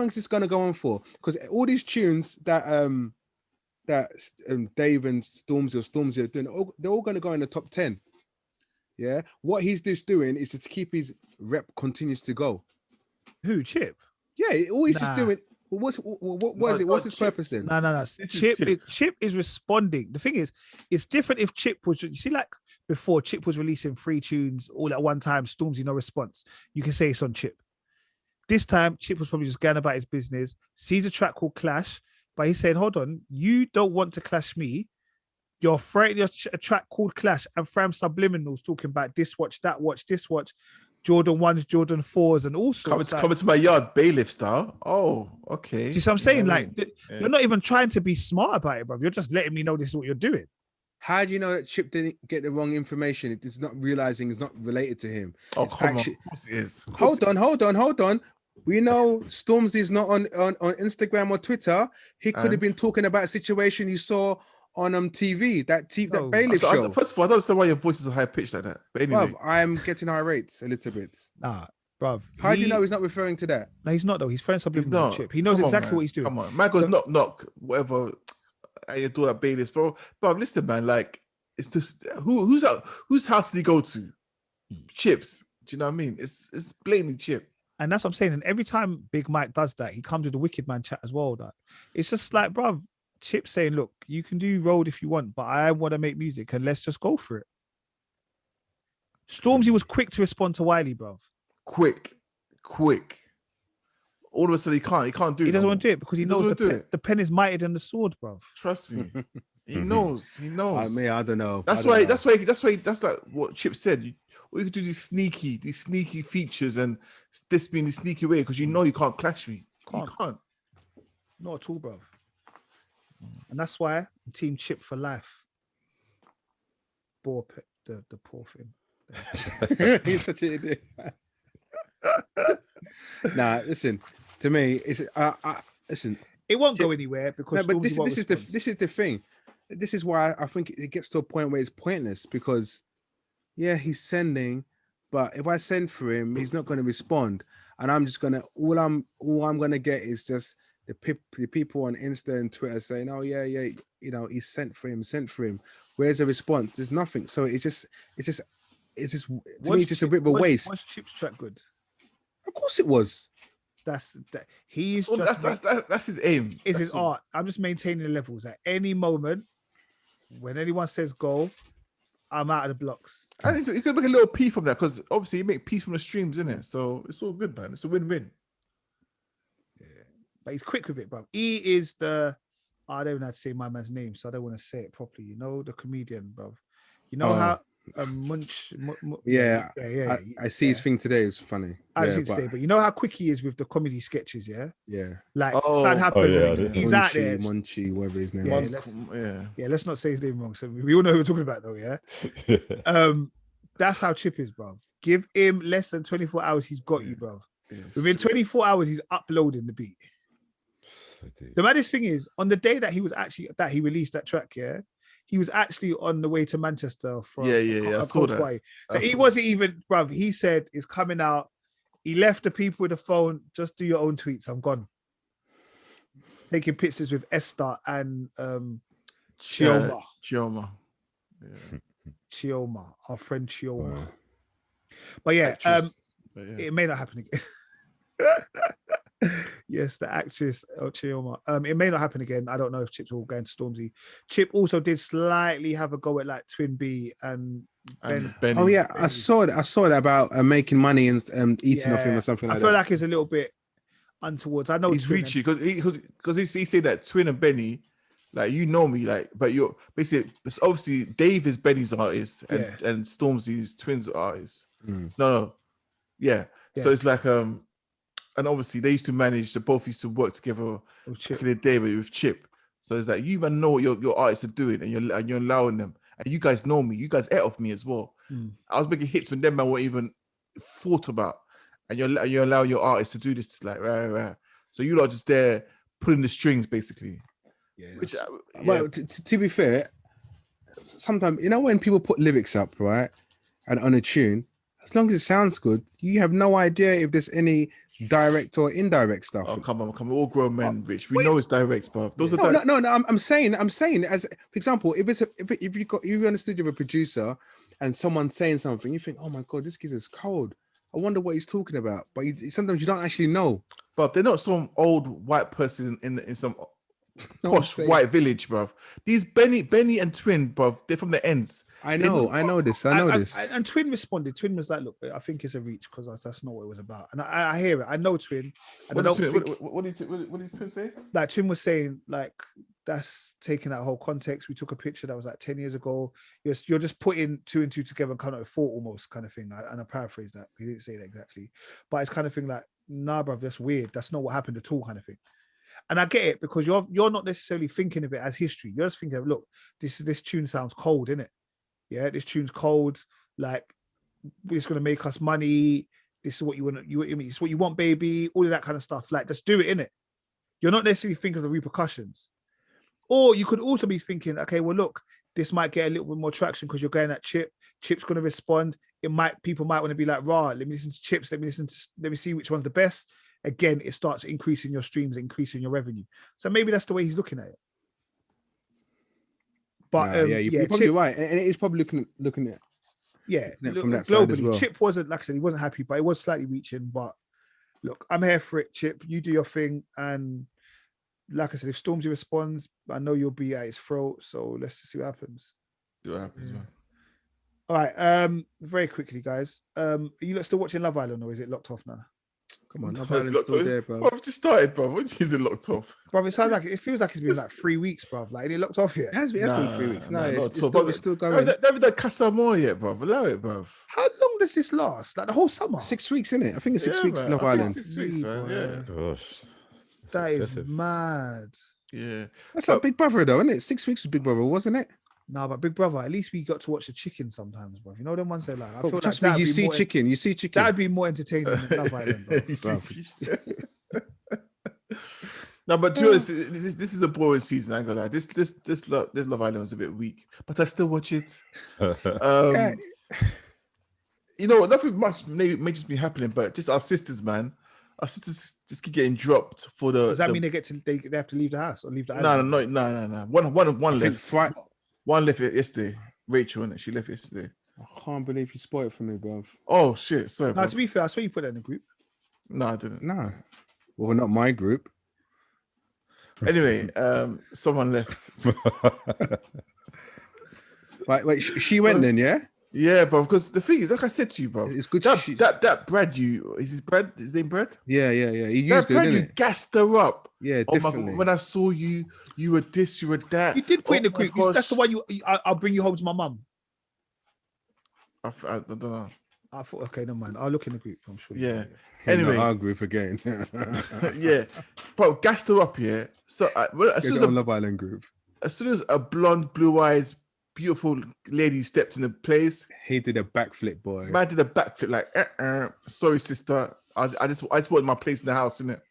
is this gonna go on for? Because all these tunes that that Dave and Stormzy are doing, they're all going to go in the top 10. Yeah. What he's just doing is to keep his rep continues to go. Who, Chip? Yeah. All he's just Nah. doing. What is it? What's his purpose then? No. Chip is responding. The thing is, it's different if Chip was, you see, like before, Chip was releasing 3 tunes all at one time, Stormzy, no response. You can say it's on Chip. This time, Chip was probably just going about his business, sees a track called Clash, but he's saying, hold on, you don't want to clash me. You're afraid a track called Clash, and Fram Subliminals talking about this watch, that watch, this watch, Jordan 1s, Jordan 4s, and all sorts. Coming to my yard, bailiff style. Oh, okay. Do you see what I'm saying? Like, you're not even trying to be smart about it, bro. You're just letting me know this is what you're doing. How do you know that Chip didn't get the wrong information? It's not realizing it's not related to him. Oh, come on. Of course it is. Hold on. We know Stormzy's not on Instagram or Twitter. He could have been talking about a situation you saw on TV, that bailiff show. First of all, I don't understand why your voice is high pitched like that. But anyway, bruv, I'm getting high rates a little bit. Nah, bruv. How do you know he's not referring to that? No, he's not though. He's friends with Chip. He knows exactly what he's doing. Come on, man goes knock, whatever. You do that bailiffs, bro. But listen, man, like it's just whose house did he go to? Chip's. Do you know what I mean? It's blatantly Chip. And that's what I'm saying. And every time Big Mike does that, he comes with the Wicked Man chat as well. That it's just like, bruv, Chip saying, look, you can do road if you want, but I want to make music and let's just go for it. Stormzy was quick to respond to Wiley, bruv. Quick. All of a sudden he can't do it. He doesn't want to do it because he knows the pen is mightier than the sword, bruv. Trust me. He knows. I mean, I don't know. That's like what Chip said. Or you could do these sneaky features and this being the sneaky way because you know you can't clash me. You can't. Not at all, bruv. And that's why I'm Team Chip for life. The poor thing. He's such an idiot. Nah, listen. To me, it's listen. It won't go anywhere because. No, but this is the thing. This is why I think it gets to a point where it's pointless because, yeah, he's sending, but if I send for him, he's not going to respond, and I'm just gonna all I'm gonna get is just the people on Insta and Twitter saying, "Oh yeah, you know, he sent for him. Where's the response? There's nothing. So it's just to me, it's just a bit of a waste. Was Chip's track good? Of course it was. That's his aim. It's his art. I'm just maintaining the levels. At any moment, when anyone says go, I'm out of the blocks. And you could make a little P from that because obviously you make P from the streams, innit? So it's all good, man. It's a win-win. Yeah, but he's quick with it, bro. He is I don't know how to say my man's name, so I don't want to say it properly. You know, the comedian, bro. You know how Munch. I see his thing today. It's funny. I see it today, but you know how quick he is with the comedy sketches, yeah. Yeah. Like Sad Happens. He's out there. Munchie, whatever his name is. Let's not say his name wrong. So we all know who we're talking about, though. Yeah. That's how Chip is, bro. Give him less than 24 hours, he's got you, bro. Yeah, within 24 hours, he's uploading the beat. The maddest thing is, on the day that he released that track, yeah. He was actually on the way to Manchester from I saw that. So he wasn't even, bruv. He said it's coming out. He left the people with the phone. Just do your own tweets. I'm gone. Taking pictures with Esther and Chioma. Chioma, our friend Chioma. Wow. But yeah, it may not happen again. Yes, the actress Chioma. It may not happen again. I don't know if Chip's all going to Stormzy. Chip also did slightly have a go at like Twin B and Ben. Oh yeah, I saw that about making money and eating off him or something like that. I feel like it's a little bit untowards. I know he's reachy because he said that Twin and Benny, like, you know me, like, but you're basically, it's obviously Dave is Benny's artist and Stormzy's Twin's artist. So it's like and obviously they used to manage. They both used to work together back in the day with Chip. So it's like, you man know what your artists are doing, and you're allowing them. And you guys know me. You guys ate off me as well. I was making hits when them man weren't even thought about, and you allow your artists to do this. It's like right. So you lot just there pulling the strings basically. Yeah. Well, to be fair, sometimes, you know, when people put lyrics up, right, and on a tune, As long as it sounds good, you have no idea if there's any direct or indirect stuff. Oh, come on. We're all grown men, Rich. We wait. know it's direct, bro. Those are No. I'm saying, as for example, if you understood you're a producer and someone's saying something, you think, oh my god, this geezer's cold. I wonder what he's talking about. But sometimes you don't actually know. But they're not some old white person in some posh white village, bro. These Benny and Twin, bro, they're from the ends. I know this. And Twin responded. Twin was like, "Look, I think it's a reach because that's not what it was about." And I hear it. I know Twin. And What did Twin say? Like Twin was saying, like that's taking that whole context. We took a picture that was like 10 years ago. You're just putting two and two together and kind of thought almost kind of thing. And I paraphrased that. He didn't say that exactly, but it's kind of thing like, nah, bro, that's weird. That's not what happened at all, kind of thing. And I get it because you're not necessarily thinking of it as history. You're just thinking of, look, this tune sounds cold, innit? Yeah, this tune's cold. Like, it's gonna make us money. This is what you want. It's what you want, baby. All of that kind of stuff. Like, just do it, innit? You're not necessarily thinking of the repercussions. Or you could also be thinking, okay, well, look, this might get a little bit more traction because you're going at Chip. Chip's gonna respond. People might want to be like, rah, let me listen to Chips. Let me see which one's the best. Again, it starts increasing your streams, increasing your revenue. So maybe that's the way he's looking at it. But you're probably right, and it is probably looking at from that side as well. Chip wasn't, like I said, he wasn't happy, but it was slightly reaching. But look, I'm here for it, Chip. You do your thing, and like I said, if Stormzy responds, I know you'll be at his throat. So let's just see what happens. Man. All right. Very quickly, guys. Are you still watching Love Island, or is it locked off now? Come on, Love Island's still there, bro. I've just started, bro. When is it locked off? Bro, it feels like it's been like 3 weeks, bro. Like, it locked off yet? It has been 3 weeks. No, it's still going. They haven't done Casa More yet, bro. Allow it, bro. How long does this last? Like the whole summer? 6 weeks, isn't it? I think it's 6 weeks. Love Island. 6 weeks, man. Yeah. Gosh, that is mad. Yeah, that's like Big Brother, though, isn't it? 6 weeks was Big Brother, wasn't it? No, but Big Brother, at least we got to watch the chicken sometimes, bro. You know them ones that like. I feel trust like me, you see chicken. That'd be more entertaining than Love Island, bro. No, but to be honest, this is a boring season. I ain't gonna lie. This Love Island was a bit weak, but I still watch it. You know, nothing much may just be happening, but just our sisters, man. Our sisters just keep getting dropped for the. Does that mean they have to leave the house or leave the island? No. One left. One left yesterday. Rachel, innit? She left yesterday. I can't believe you spoiled it for me, bro. Oh shit! Sorry. No, to be fair, I swear you put that in the group. No, I didn't. No. Well, not my group. Anyway, someone left. Wait, she went then, yeah? Yeah, bro. Because the thing is, like I said to you, bro, it's good. That Brad, his name Brad? Yeah. He used Brad, it, you didn't it? gassed her up. Yeah, oh definitely. my God, when I saw you, you were this, you were that. You did put in the group. That's the one I'll bring you home to my mum. I don't know. I thought, okay, never mind. I'll look in the group. I'm sure. Yeah. Anyway, our group again. Yeah, bro, gassed her up here. So as soon as a Love Island group, as soon as a blonde, blue eyes, beautiful lady stepped in the place, he did a backflip, boy. Man did a backflip like, sorry, sister. I just wanted my place in the house, innit?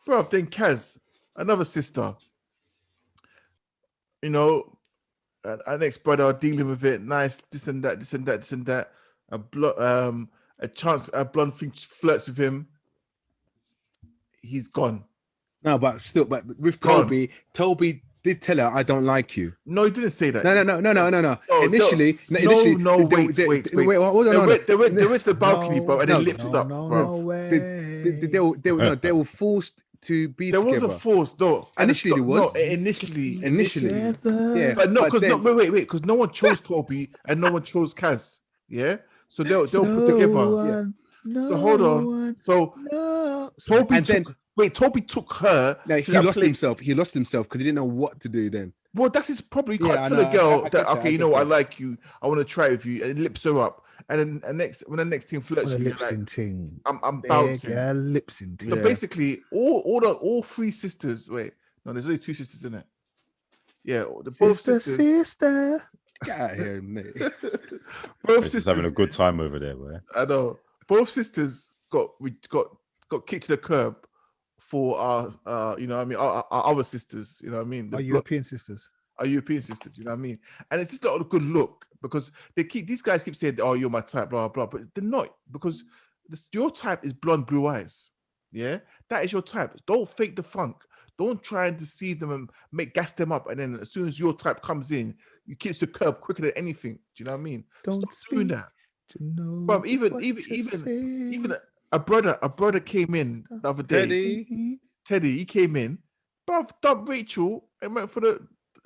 Bro, then Kaz, another sister. You know, an ex-brother dealing with it, nice, this and that. A blonde thing flirts with him. He's gone. No, but with Toby did tell her, I don't like you. No, he didn't say that. No. Initially, wait. Hold on. They went to the balcony, bro, and then lips up, bro. They were forced to be there together. There was a force, no. Initially, there was. No, initially. Yeah. But no, because wait, because no one chose Toby and no one chose Kaz. Yeah? So they'll put together. So hold on. Toby took her. No, he lost himself. He lost himself because he didn't know what to do then. Well, that's his problem. You can't tell a girl okay, you know what, I like you. I want to try with you, and lips her up. And then when the next team flirts with you, like, I'm bouncing. Yeah, lip syncing. So basically, all three sisters. Wait, no, there's only two sisters in it. Yeah, both sisters. Sister. Get out here, mate. Both sisters having a good time over there, boy. I know. Both sisters got kicked to the curb for our you know what I mean, our other sisters, you know what I mean? Our European sisters. are European sisters. You know what I mean? And it's just not a good look because these guys keep saying, "Oh, you're my type," blah blah, but they're not because your type is blonde, blue eyes. Yeah, that is your type. Don't fake the funk. Don't try and deceive them and gas them up. And then as soon as your type comes in, you kick to the curb quicker than anything. Do you know what I mean? Don't Stop doing that. But even a brother came in the other day. Teddy, he came in, but dumped Rachel and went for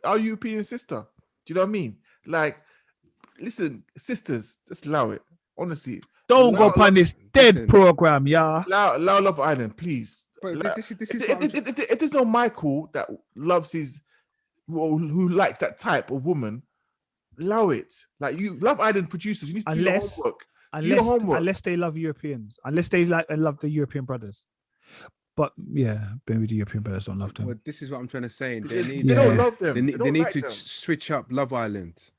our European sister. Do you know what I mean? Like, listen, sisters, just allow it. Honestly, don't go upon this dead program, yeah. Allow Love Island, please. Bro, if there's no Michael that loves who likes that type of woman, allow it. Like you, Love Island producers, you need to do your homework. Unless they love Europeans, unless they love the European brothers. But yeah, maybe the European brothers don't love them. Well, this is what I'm trying to say. They don't love them. They need to switch up Love Island.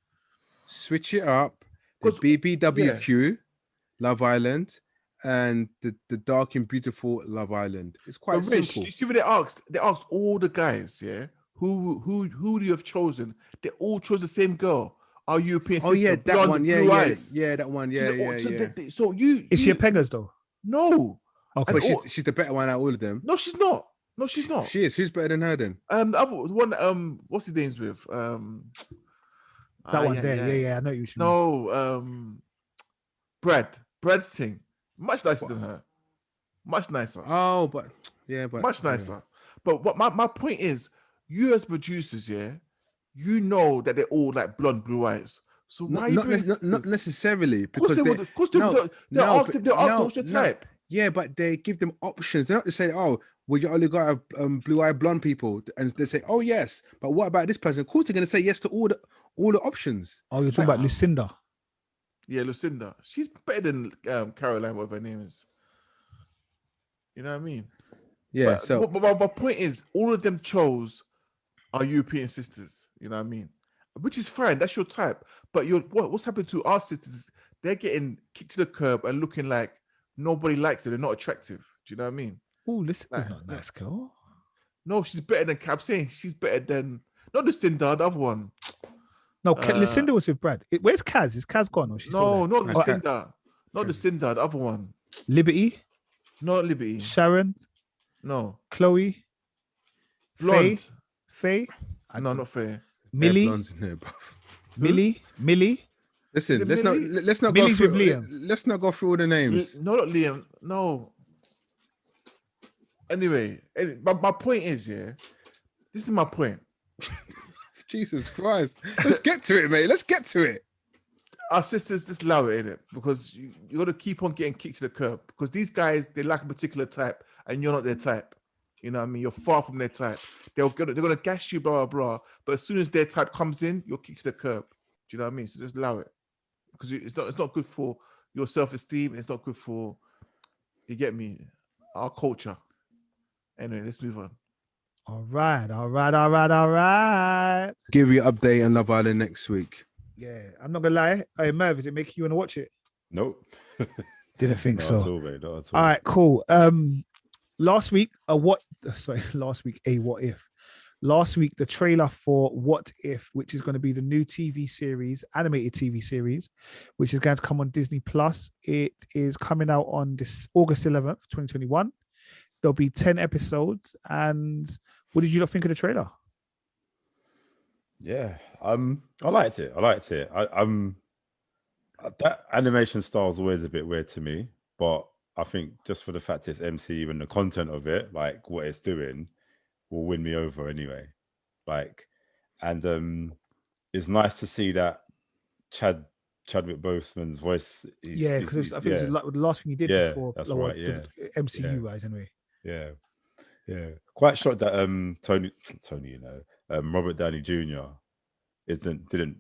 Switch it up. The BBWQ Love Island and the dark and beautiful Love Island. It's quite simple. You see what they asked? They asked all the guys, yeah, who do you have chosen? They all chose the same girl. Our European sister. Oh yeah, that blonde, one. blue eyes. Yeah, that one. Yeah. So you is she a Peggers though? No. Okay. But she's the better one out of all of them. No, she's not. She is. Who's better than her then? The other one, what's his name's with? That one there. Yeah. I know you. No, Brad's thing. Much nicer than her. Much nicer. Oh, but much nicer. Yeah. But what my point is, you as producers, yeah, you know that they're all like blonde, blue eyes. So why not necessarily because they'll ask what's your type. Yeah, but they give them options. They're not to say, "Oh, well, you only got blue-eyed blonde people," and they say, "Oh, yes." But what about this person? Of course, they're going to say yes to all the options. Oh, you're talking about Lucinda. Yeah, Lucinda. She's better than Caroline, whatever her name is. You know what I mean? Yeah. But my point is, all of them chose our European sisters. You know what I mean? Which is fine. That's your type. But what's happened to our sisters? They're getting kicked to the curb and looking like nobody likes it. They're not attractive. Do you know what I mean? Oh, Lucinda's not a nice girl. No, she's better than. I'm saying she's better than not Lucinda, the other one. No, Lucinda was with Brad. Where's Kaz? Is Kaz gone or she's still there? Not Lucinda. Not Lucinda, the other one. Liberty? Not Liberty. Sharon? No. Chloe? Blonde. Faye? No, not Faye. Millie? Millie? Listen, let's not Millie's go through Liam. Let's not go through all the names. No, not Liam. No. Anyway, my point is, yeah. This is my point. Jesus Christ. Let's get to it, mate. Let's get to it. Our sisters just allow it, innit? Because you got to keep on getting kicked to the curb. Because these guys, they lack a particular type, and you're not their type. You know what I mean? You're far from their type. They're gonna gas you, blah, blah, blah. But as soon as their type comes in, you're kicked to the curb. Do you know what I mean? So just allow it. Because it's not good for your self-esteem. It's not good for, you get me, our culture. Anyway, let's move on. All right. Give you an update on Love Island next week. Yeah, I'm not gonna lie. Hey, Merv, is it making you want to watch it? Nope. Didn't think so. Not at all, mate. Not at all. All right, cool. Last week, what if? Last week, the trailer for What If, which is going to be the new TV series, animated TV series, which is going to come on DisneyPlus. It is coming out on this August 11th, 2021. There'll be 10 episodes. And what did you not think of the trailer? Yeah, I liked it. That animation style is always a bit weird to me, but I think just for the fact it's MCU and the content of it, like what it's doing, will win me over anyway. Like, and it's nice to see that Chadwick Boseman's voice. Because I think it was the last thing he did before. That's right. Yeah, MCU wise, anyway. Yeah. Quite shocked that Tony, Robert Downey Jr. didn't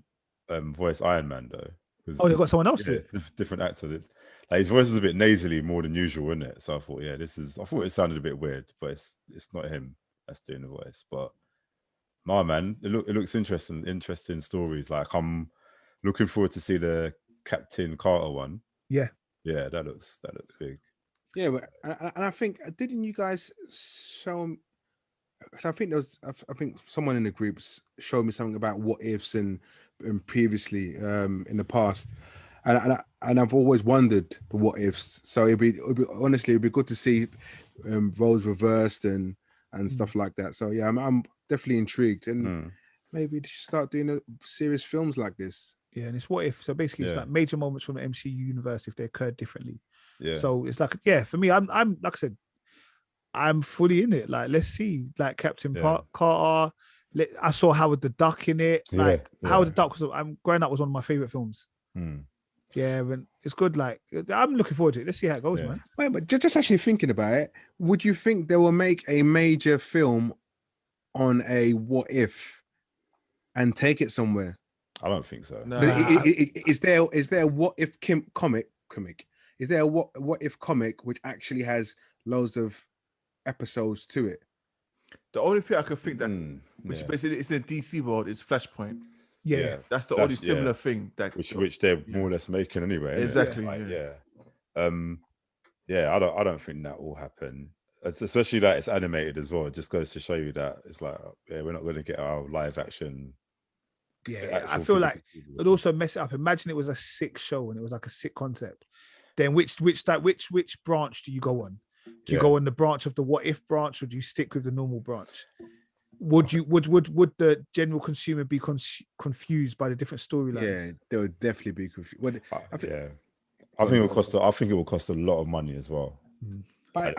voice Iron Man though. Oh, they got someone else to it. Different actor. Like his voice is a bit nasally more than usual, isn't it? So I thought, I thought it sounded a bit weird, but it's not him that's doing the voice. But no, man, it looks interesting stories. Like I'm looking forward to see the Captain Carter one. Yeah, that looks big. Yeah, and I think didn't you guys show So I think there was, I think someone in the groups showed me something about what ifs and previously in the past, and I've always wondered the what ifs. So honestly, it'd be good to see roles reversed and stuff like that. So yeah, I'm definitely intrigued, and maybe they should start doing serious films like this. Yeah, and it's what if. So basically, it's Yeah. like major moments from the MCU universe if they occurred differently. Yeah. So it's like, yeah, for me, I'm like I said, I'm fully in it. Like, let's see, like Captain Carter. I saw Howard the Duck in it. Like Howard the Duck I'm growing up was one of my favorite films. Yeah, and it's good. Like, I'm looking forward to it. Let's see how it goes, man. Wait, but just actually thinking about it, would you think they will make a major film on a what if and take it somewhere? I don't think so. No. Is there a what if comic? Is there a what if comic which actually has loads of episodes to it? The only thing I could think that, which basically is in the DC world, is Flashpoint. Yeah. That's the only similar thing that which they're more or less making anyway. Exactly. I don't think that will happen. Especially that it's animated as well. It just goes to show you that it's like, we're not going to get our live action. Yeah, I feel like it'd also mess it up. Imagine it was a sick show and it was like a sick concept. Then which branch do you go on? Do you go on the branch of the what if branch, or do you stick with the normal branch? Would the general consumer be confused by the different storylines? Yeah, they would definitely be confused. I think it will cost. I think it will cost a lot of money as well. But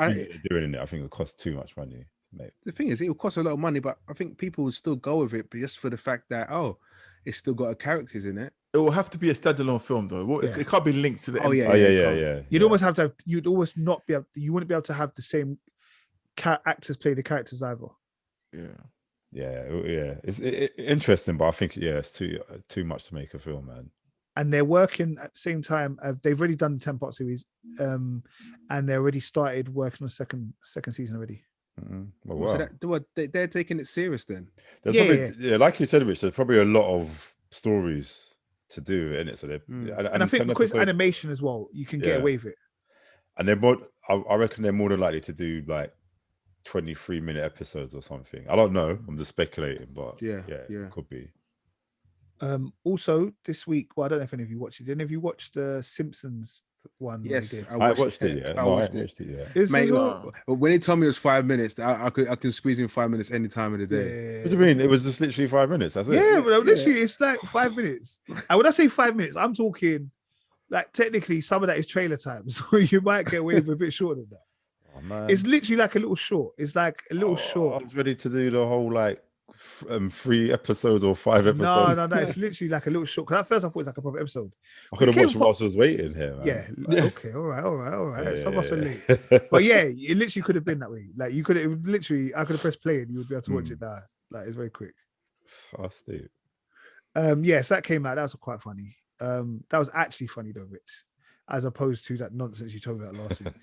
doing it, I think it will cost too much money. Mate. The thing is, it will cost a lot of money, but I think people would still go with it, but just for the fact that it's still got characters in it. It will have to be a standalone film, though. It can't be linked to the. You'd almost have to. You'd almost not be able. You wouldn't be able to have the same actors play the characters either. Yeah. It's interesting, but I think it's too much to make a film, man. And they're working at the same time. They've already done the 10-part series, and they already started working on second season already. Well, wow. So they're taking it serious then. Like you said, Rich, there's probably a lot of stories to do in it. So and I think because animation as well, you can get away with it. And they're more. I reckon they're more than likely to do like 23-minute episodes or something. I don't know. I'm just speculating, but it could be. Also, this week, I don't know if any of you watched it. Did any of you watch the Simpsons one? Yes, I watched it. Yeah, I watched it. Mate, when he told me it was 5 minutes, I could squeeze in 5 minutes any time of the day. What do you mean? It was just literally 5 minutes. That's it. Yeah, but literally, it's like 5 minutes. And when I say 5 minutes, I'm talking like technically some of that is trailer time, so you might get away with a bit shorter than that. Oh, man. It's literally like a little short. It's like a little short. I was ready to do the whole like 3 episodes or 5 episodes. No. It's literally like a little short. Because at first I thought it was like a proper episode. I could have watched whilst I was waiting here, man. Yeah. Okay. All right. Some of us are late. But yeah, it literally could have been that way. Like you could have literally, I could have pressed play and you would be able to watch it now. Like it's very quick. Oh, Steve. Yes, that came out. That was quite funny. That was actually funny though, Rich, as opposed to that nonsense you told me about last week.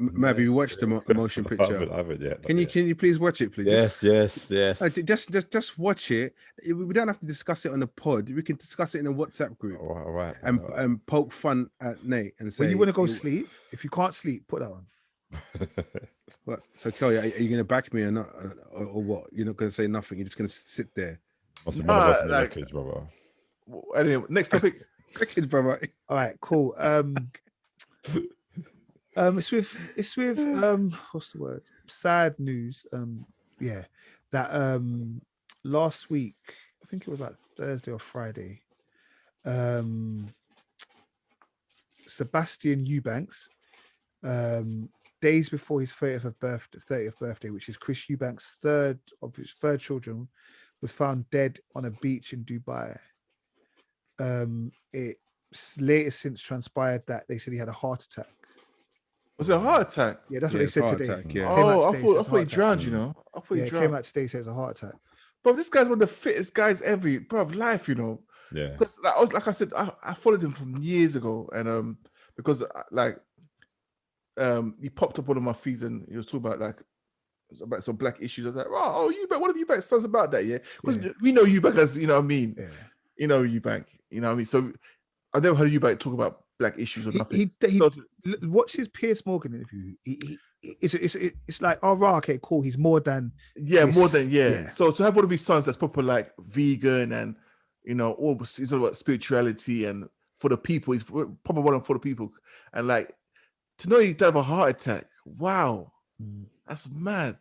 Mav, have you watched the motion picture? I haven't yet. Can you please watch it, please? Yes. Just watch it. We don't have to discuss it on the pod. We can discuss it in a WhatsApp group. All right. And poke fun at Nate and say, when you want to go sleep, if you can't sleep, put that on. What? So Kelly, are you going to back me or not, or what? You're not going to say nothing. You're just going to sit there. Brother. Anyway, next topic. Crickets, brother. All right, cool. It's with what's the word? Sad news. That last week, I think it was like Thursday or Friday. Sebastian Eubanks, days before his 30th birthday, which is Chris Eubanks' third of his children, was found dead on a beach in Dubai. It later since transpired that they said he had a heart attack. Was it a heart attack? Yeah, that's what they said today. Attack, yeah. I thought he drowned, you know. I thought he drowned. It came out today, says a heart attack. Bro, this guy's one of the fittest guys ever, life, you know. Yeah. Because like I said, I followed him from years ago, and because he popped up one of my feeds and he was talking about some black issues. I was like, Eubank, what have Eubank's son's about that? Yeah, because we know Eubank as, you know what I mean. Yeah. You know Eubank, you know what I mean. So I've never heard Eubank talk about black issues or nothing. Watch his Piers Morgan interview. it's like, oh, right, okay, cool. He's more than more this. than So to have one of his sons that's proper like vegan and he's all about spirituality and for the people. He's proper one for the people, and like to know he died of a heart attack. Wow, that's mad.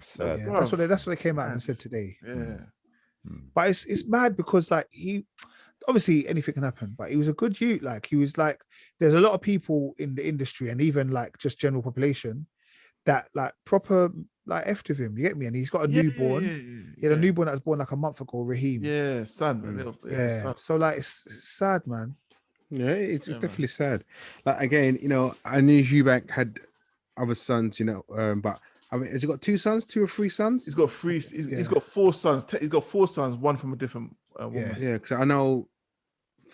Sad. Yeah, that's what they came out and said today. Yeah. But it's mad because like he obviously anything can happen, but he was a good youth. Like he was like, there's a lot of people in the industry and even like just general population that like proper like effed with him. You get me? And he's got a newborn. He had a newborn that was born like a month ago, Raheem. Yeah, son. Son. So like it's sad, man. Yeah, it's definitely sad. Like again, I knew Eubank had other sons, but I mean, has he got 2 sons, 2 or 3 sons? He's got 3. He's got 4 sons. He's got 4 sons, one from a different woman. Yeah, because I know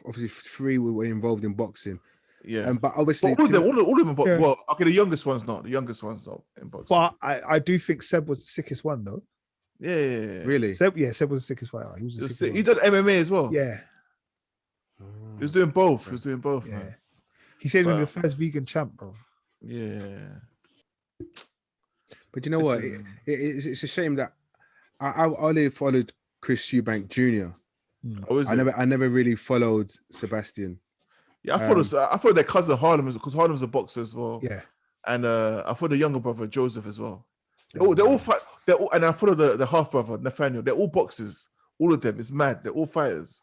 obviously 3 were involved in boxing. Yeah, but obviously all of them. Well, okay, the youngest one's not. The youngest one's not in boxing. But I do think Seb was the sickest one though. Yeah. Really? Seb was the sickest fighter. He was the sickest. He did MMA as well. Yeah. He was doing both. Yeah. Man. He says he was the first vegan champ, bro. Yeah. But you know what? It's a shame that I only followed Chris Eubank Jr. I never really followed Sebastian. Yeah, I followed their cousin Harlem because Harlem's a boxer as well. Yeah. And I followed the younger brother Joseph as well. They all fight. And I followed the half brother Nathaniel. They're all boxers. All of them. It's mad. They're all fighters.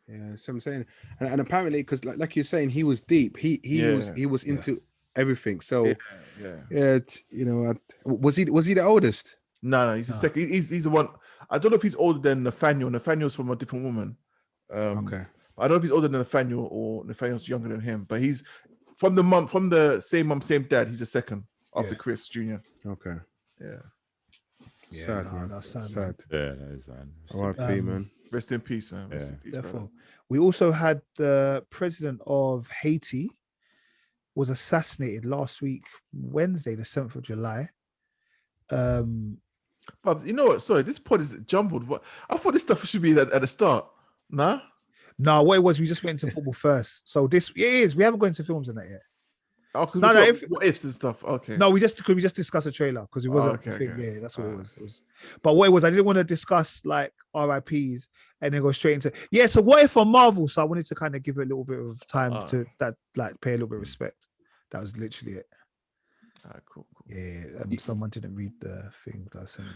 Yeah, so I'm saying, and apparently, because like you're saying, he was deep. He was into everything. So was he the oldest? No, he's the second. He's the one. I don't know if he's older than Nathaniel. Nathaniel's from a different woman. Okay. I don't know if he's older than Nathaniel or Nathaniel's younger than him. But he's from the same mom, same dad. He's the second after Chris Jr. Okay. Yeah. Sad, man. That's sad. Sad. Yeah, that is sad. R.I.P., man. Rest in peace, man. Rest in peace, Therefore, we also had the president of Haiti was assassinated last week, Wednesday, the 7th of July. But you know what? Sorry, this pod is jumbled. What I thought this stuff should be at the start. Nah? No, what it was, we just went into football first. So this we haven't gone into films in that yet. Oh, what ifs and stuff. Okay. No, we just discussed the trailer because it wasn't a thing. Okay. Yeah, that's what it was. But what it was, I didn't want to discuss like RIPs and then go straight into So what if on Marvel? So I wanted to kind of give it a little bit of time to that, like pay a little bit of respect. That was literally it. Cool. Yeah, someone didn't read the thing that I sent.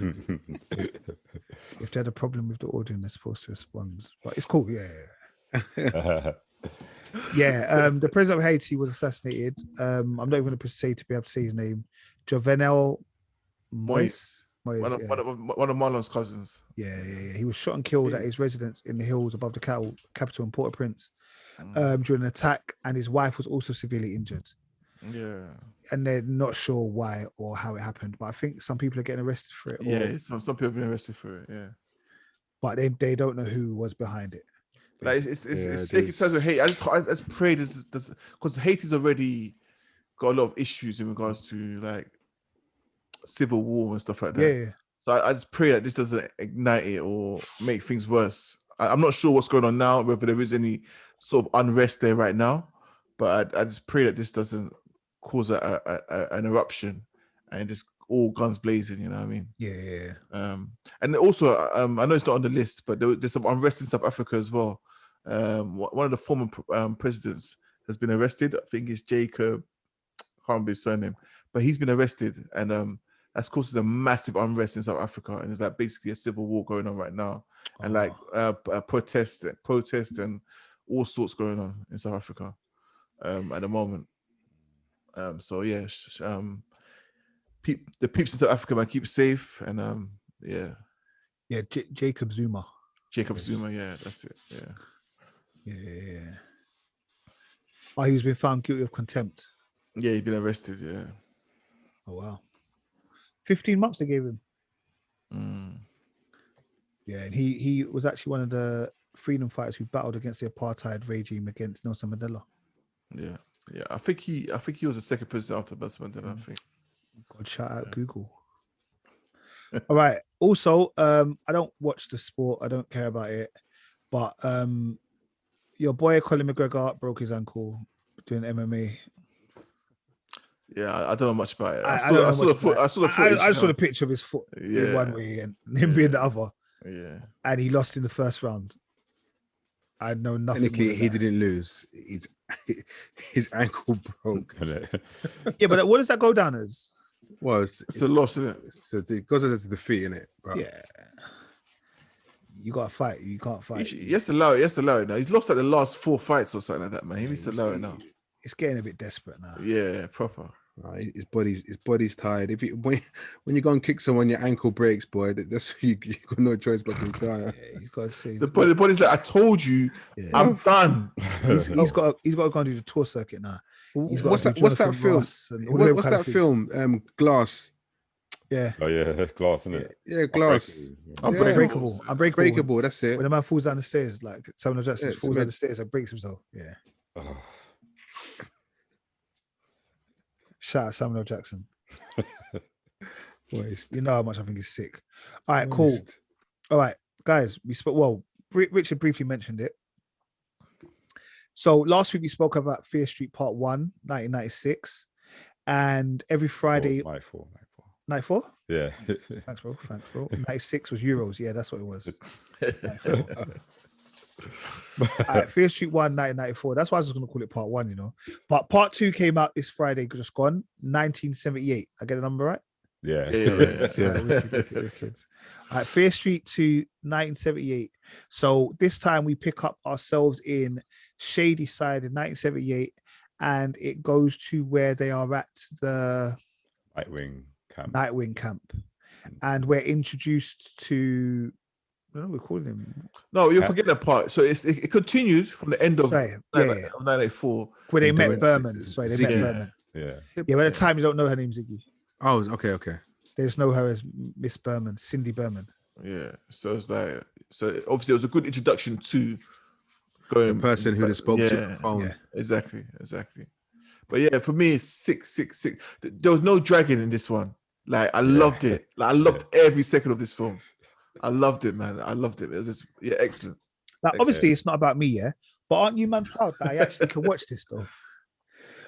If they had a problem with the audio, they're supposed to respond. But it's cool. Yeah. The president of Haiti was assassinated. I'm not even going to say to be able to say his name. JovenelMoise. One of Marlon's cousins. Yeah. He was shot and killed at his residence in the hills above the capital in Port-au-Prince during an attack, and his wife was also severely injured. Yeah. And they're not sure why or how it happened, but I think some people are getting arrested for it. Some people have been arrested for it. Yeah. But they don't know who was behind it. Like it's shaky times with Haiti. I just pray this because Haiti's already got a lot of issues in regards to like civil war and stuff like that. Yeah. So I just pray that this doesn't ignite it or make things worse. I'm not sure what's going on now, whether there is any sort of unrest there right now, but I just pray that this doesn't cause an eruption and just all guns blazing. You know what I mean? Yeah. And also, I know it's not on the list, but there's some unrest in South Africa as well. One of the former presidents has been arrested. I think it's Jacob, can't remember his surname, but he's been arrested, and that's causing a massive unrest in South Africa, and it's like basically a civil war going on right now, and like protest and all sorts going on in South Africa at the moment. So yeah, the peeps in South Africa, man, keep safe, and Jacob Zuma. Yeah, that's it. Yeah. Oh, he's been found guilty of contempt. Yeah, he's been arrested. Yeah. Oh wow. 15 months they gave him. Yeah, and he was actually one of the freedom fighters who battled against the apartheid regime against Nelson Mandela. Yeah. I think he was the second president after Nelson Mandela. I think. God, shout out Google. All right. Also, I don't watch the sport. I don't care about it. But your boy Colin McGregor broke his ankle doing MMA. Yeah, I don't know much about it. I don't know I saw the much foot. about I saw the it. footage. I just saw the picture of his foot in Yeah. one way and him being the other, Yeah. and he lost in the first round. I know nothing. Technically, more than he that. didn't lose. His ankle broke. Yeah, but what does that go down as? Well, It's a loss, isn't it? So it goes as a defeat, innit? But Yeah. You gotta fight. You can't fight. He has to allow it. He has to allow it now. He's lost like the last 4 fights or something like that, man. He needs to allow it now. It's getting a bit desperate now. Yeah, proper. his body's tired. If you when you go and kick someone, your ankle breaks, boy. That's you got no choice but to retire. Yeah, he's got to see. The body's like, I told you, Yeah. I'm done. He's got to go and do the tour circuit now. He's got What's to do that? What's that Jonathan film? Ross and all them What's kind of that things. film? Glass. Yeah. Oh yeah, glass, isn't it? Yeah, Glass. Unbreakable. Unbreakable. That's it. When a man falls down the stairs, like Samuel Jackson Yeah, falls so down the stairs and breaks himself. Yeah. Oh, Shout out Samuel Jackson. Waste. You know how much I think he's sick. All right, cool. Waste. All right, guys, we spoke. Well, Richard briefly mentioned it. So last week we spoke about Fear Street Part 1, 1996. And every Friday, my fault. 94? Yeah. Thanks, bro. 96 was Euros. Yeah, that's what it was. All right, Fear Street 1, 1994. That's why I was going to call it Part 1, you know. But Part 2 came out this Friday, just gone, 1978. I get the number right? Yeah. Wicked. All right, Fear Street 2, 1978. So this time we pick up ourselves in Shady Side in 1978, and it goes to where they are at the Nightwing camp. And we're introduced to, I don't know, we're calling him. No, you're forgetting a part. So it continues from the end of Sorry, of 1984. where they And met went Berman. to Sorry, they met Ziggy. Berman. Yeah. Yeah, by the time you don't know her name, Ziggy. Oh, okay. They just know her as Miss Berman, Cindy Berman. Yeah. So it's like, so obviously it was a good introduction to The going person who spoke to Yeah. the phone. Yeah. Exactly. But yeah, for me, it's 666. There was no dragging in this one. Like I loved it. Like I loved every second of this film. I loved it, man. I loved it. It was just excellent. Like, obviously, it's not about me, yeah. But aren't you, man, proud that I actually can watch this though?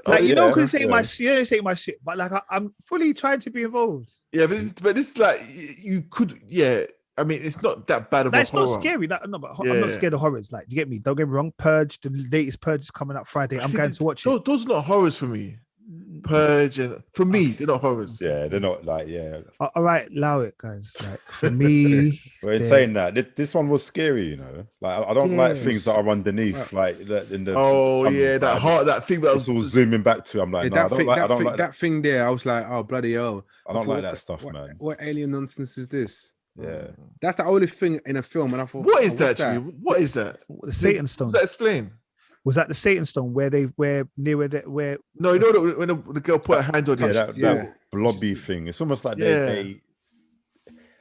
Like, you know, because my shit, but like I'm fully trying to be involved. Yeah, but this is like you could, yeah. I mean, it's not that bad of a That's not horror. scary. But I'm Yeah. not scared of horrors. Like, do you get me? Don't get me wrong. Purge, the latest Purge is coming up Friday. I'm going to watch it. Those are not horrors for me. Purge, and for me, they're not horrors. Yeah, they're not like, All right, allow it, guys. Like, for me, Well, in saying that, this one was scary, you know. Like I don't like things that are underneath, like in the. That thing that it's all zooming back to. I'm like, Yeah, no, I don't like that thing there. I was like, oh bloody hell! I don't like that stuff, man. What alien nonsense is this? Yeah, That's the only thing in a film, and I thought, what is oh, that? what's Actually, what is that? the Satan Stone. Does that explain? Was that the Satan Stone where where No, you know when the girl put her hand on you. that blobby thing. It's almost like they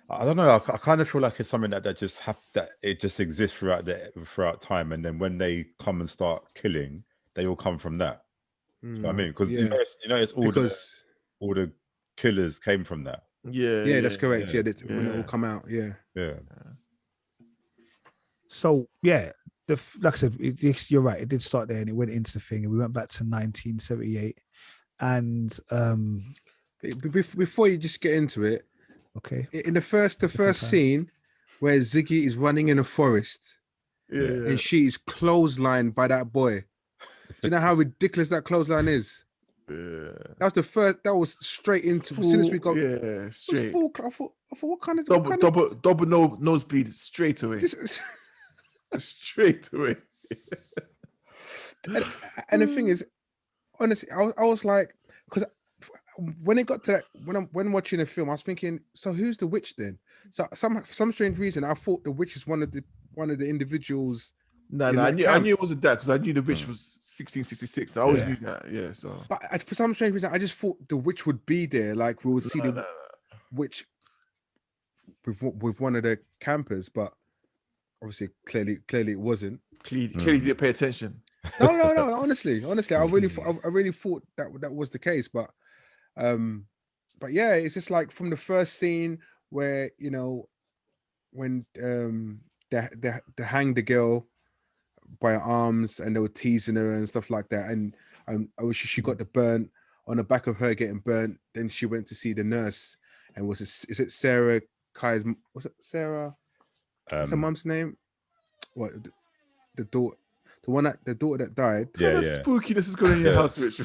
I don't know. I kind of feel like it's something that just that it just exists throughout time, and then when they come and start killing, they all come from that. You know what I mean? Because you know, it's all the killers came from that. Yeah, that's correct. Yeah, when it all come out. Yeah. So yeah, like I said, you're right. It did start there, and it went into the thing, and we went back to 1978. And before you just get into it, okay, in the first scene where Ziggy is running in a forest, and she is clotheslined by that boy. Do you know how ridiculous that clothesline is? Yeah. That was the first. That was straight into. As soon as we got straight. I thought what kind of double nosebleed straight away. Straight away. and the thing is, honestly, I was like, because when it got to that, when watching the film, I was thinking, so who's the witch then? So some strange reason, I thought the witch is one of the individuals. No, I knew it wasn't that because I knew the witch was 1666. So I always knew that. Yeah. So, but for some strange reason, I just thought the witch would be there. Like we would see the witch with one of the campers, but obviously, clearly, it wasn't. Clearly didn't pay attention. No. Honestly, I really thought that was the case, but yeah, it's just like from the first scene where when they hanged the girl by her arms and they were teasing her and stuff like that, and she got the burn. on the back of her getting burnt. Then she went to see the nurse, and is it Sarah Kai's? Was it Sarah? What's her mum's name? What the daughter? The daughter that died. What kind of spookiness is going on in your house, Rich?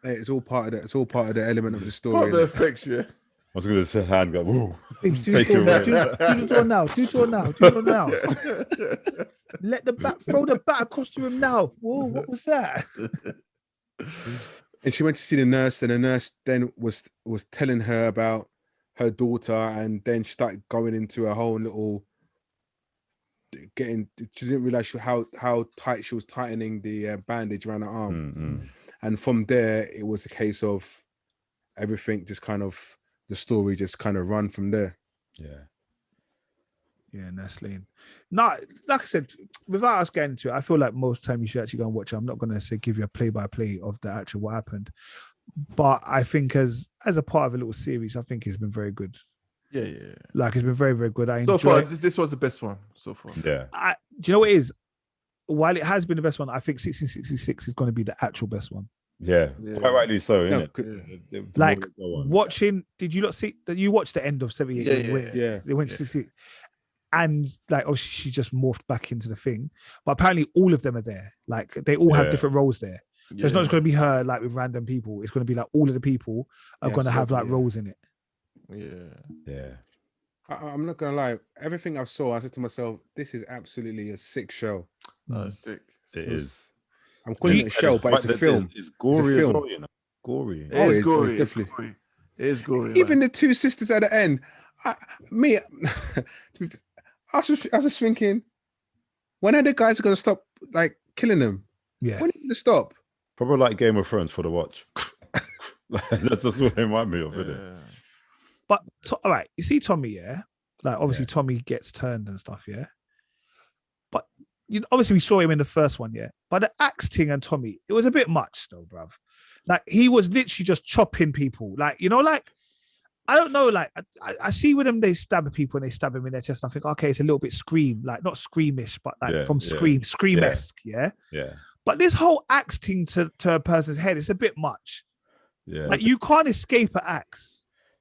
Hey, it's all part of the. It's all part of the element of the story. Part of the effects, yeah. I was going to say hand go. Woo. Take it away. Do the door now. Do the door now. Do the door now. Let the bat throw the bat across to him now. Whoa, what was that? And she went to see the nurse, and the nurse then was telling her about her daughter, and then she started going into a whole little she didn't realize how tight she was tightening the bandage around her arm. And from there it was a case of everything just kind of the story just kind of run from there. Yeah, Nestle. No, like I said, without us getting into it, I feel like most time you should actually go and watch it. I'm not going to say give you a play-by-play of the actual what happened, but I think as a part of a little series, I think it's been very good. Yeah. Like it's been very, very good. I so enjoy far, this was the best one so far. Yeah. Do you know what it is? While it has been the best one, I think 1666 is going to be the actual best one. Yeah. Quite rightly so, isn't it? Like watching, did you not see that you watched the end of 78? Yeah. They went 68. And like, oh, she just morphed back into the thing. But apparently all of them are there. Like they all have different roles there. So it's not just going to be her like with random people. It's going to be like all of the people are going to have like roles in it. Yeah. I'm not going to lie. Everything I saw, I said to myself, this is absolutely a sick show. No, it's sick. It is. I'm calling it a show, but it's a film. It's gory as well, you know. Gory. It is gory. It's definitely. It is gory. Even the two sisters at the end. I was just thinking, when are the guys going to stop like killing them? Yeah. When are you going to stop? Probably like Game of Thrones for the watch. That's just what it remind me of, isn't it? But all right, you see Tommy, yeah? Like obviously Tommy gets turned and stuff, yeah? But obviously we saw him in the first one, yeah? But the axe thing and Tommy, it was a bit much though, bruv. Like he was literally just chopping people. Like, like, I don't know, like I see with them, they stab people and they stab him in their chest. And I think, okay, it's a little bit Scream, like not Screamish, but like from Scream-esque, yeah? Yeah. But this whole axe thing to a person's head, it's a bit much. Yeah. Like you can't escape an axe.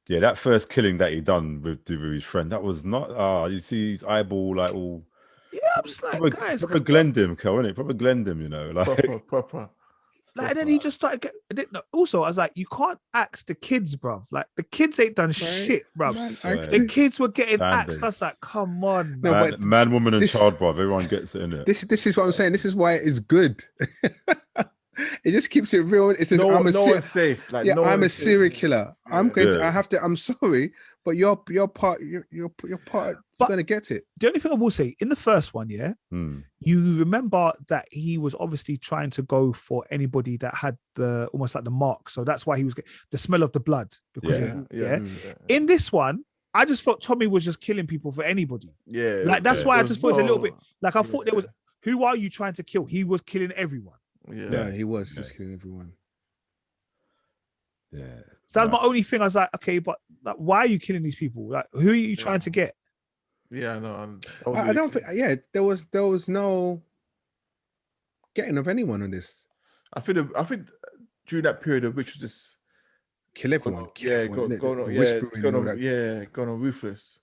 Yeah, that first killing that he done with his friend, that was not. You see his eyeball like all. Yeah, I'm just like, proper, guys, proper Glendim, isn't it? Proper Glendim, you know, like proper. Like, and then he just started also, I was like, you can't axe the kids, bruv. Like the kids ain't done shit, bruv. The kids were getting axed. That's like, come on, man, woman, and child, bruv. Everyone gets it in it. This is what I'm saying. This is why it is good. It just keeps it real. It says, one's safe. Like, I'm a serial killer. I'm going to. I have to. I'm sorry, but you're part. You're part. You're going to get it. The only thing I will say in the first one, you remember that he was obviously trying to go for anybody that had almost like the mark. So that's why he was getting the smell of the blood. Because in this one, I just thought Tommy was just killing people for anybody. Yeah, like that's why I just thought it was a little bit like I thought there was. Who are you trying to kill? He was killing everyone. Yeah, he was just killing everyone. Yeah, that's my only thing. I was like, okay, but like, why are you killing these people? Like, who are you trying to get? Yeah, no, I don't think. Yeah, there was no getting of anyone on this. I think during that period of which was this kill everyone. Going on ruthless.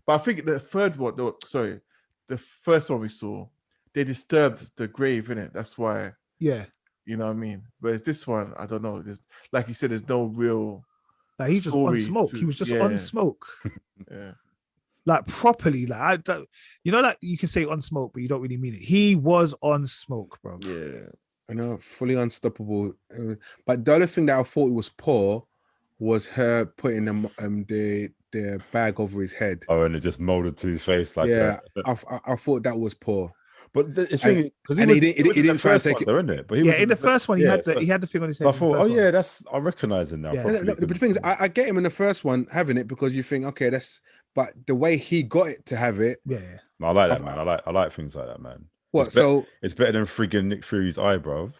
But I think the third one, the first one we saw, they disturbed the grave, innit? That's why. Yeah. You know what I mean? Whereas this one, I don't know. There's, like you said, there's no real. Like he's just on smoke. He was just on smoke. Yeah. Like properly, like I don't, like you can say on smoke, but you don't really mean it. He was on smoke, bro. Yeah. I know, fully unstoppable. But the other thing that I thought was poor was her putting the bag over his head. Oh, and it just molded to his face like that. I thought that was poor. But the thing, because he didn't try to take it, isn't it? But in the first one, he had the thing on his head. So I thought, I recognize it now. But the thing is, I get him in the first one having it because you think, okay, but the way he got it to have it, No, I like that, man. I like things like that, man. What? It's better than frigging Nick Fury's eye, bro.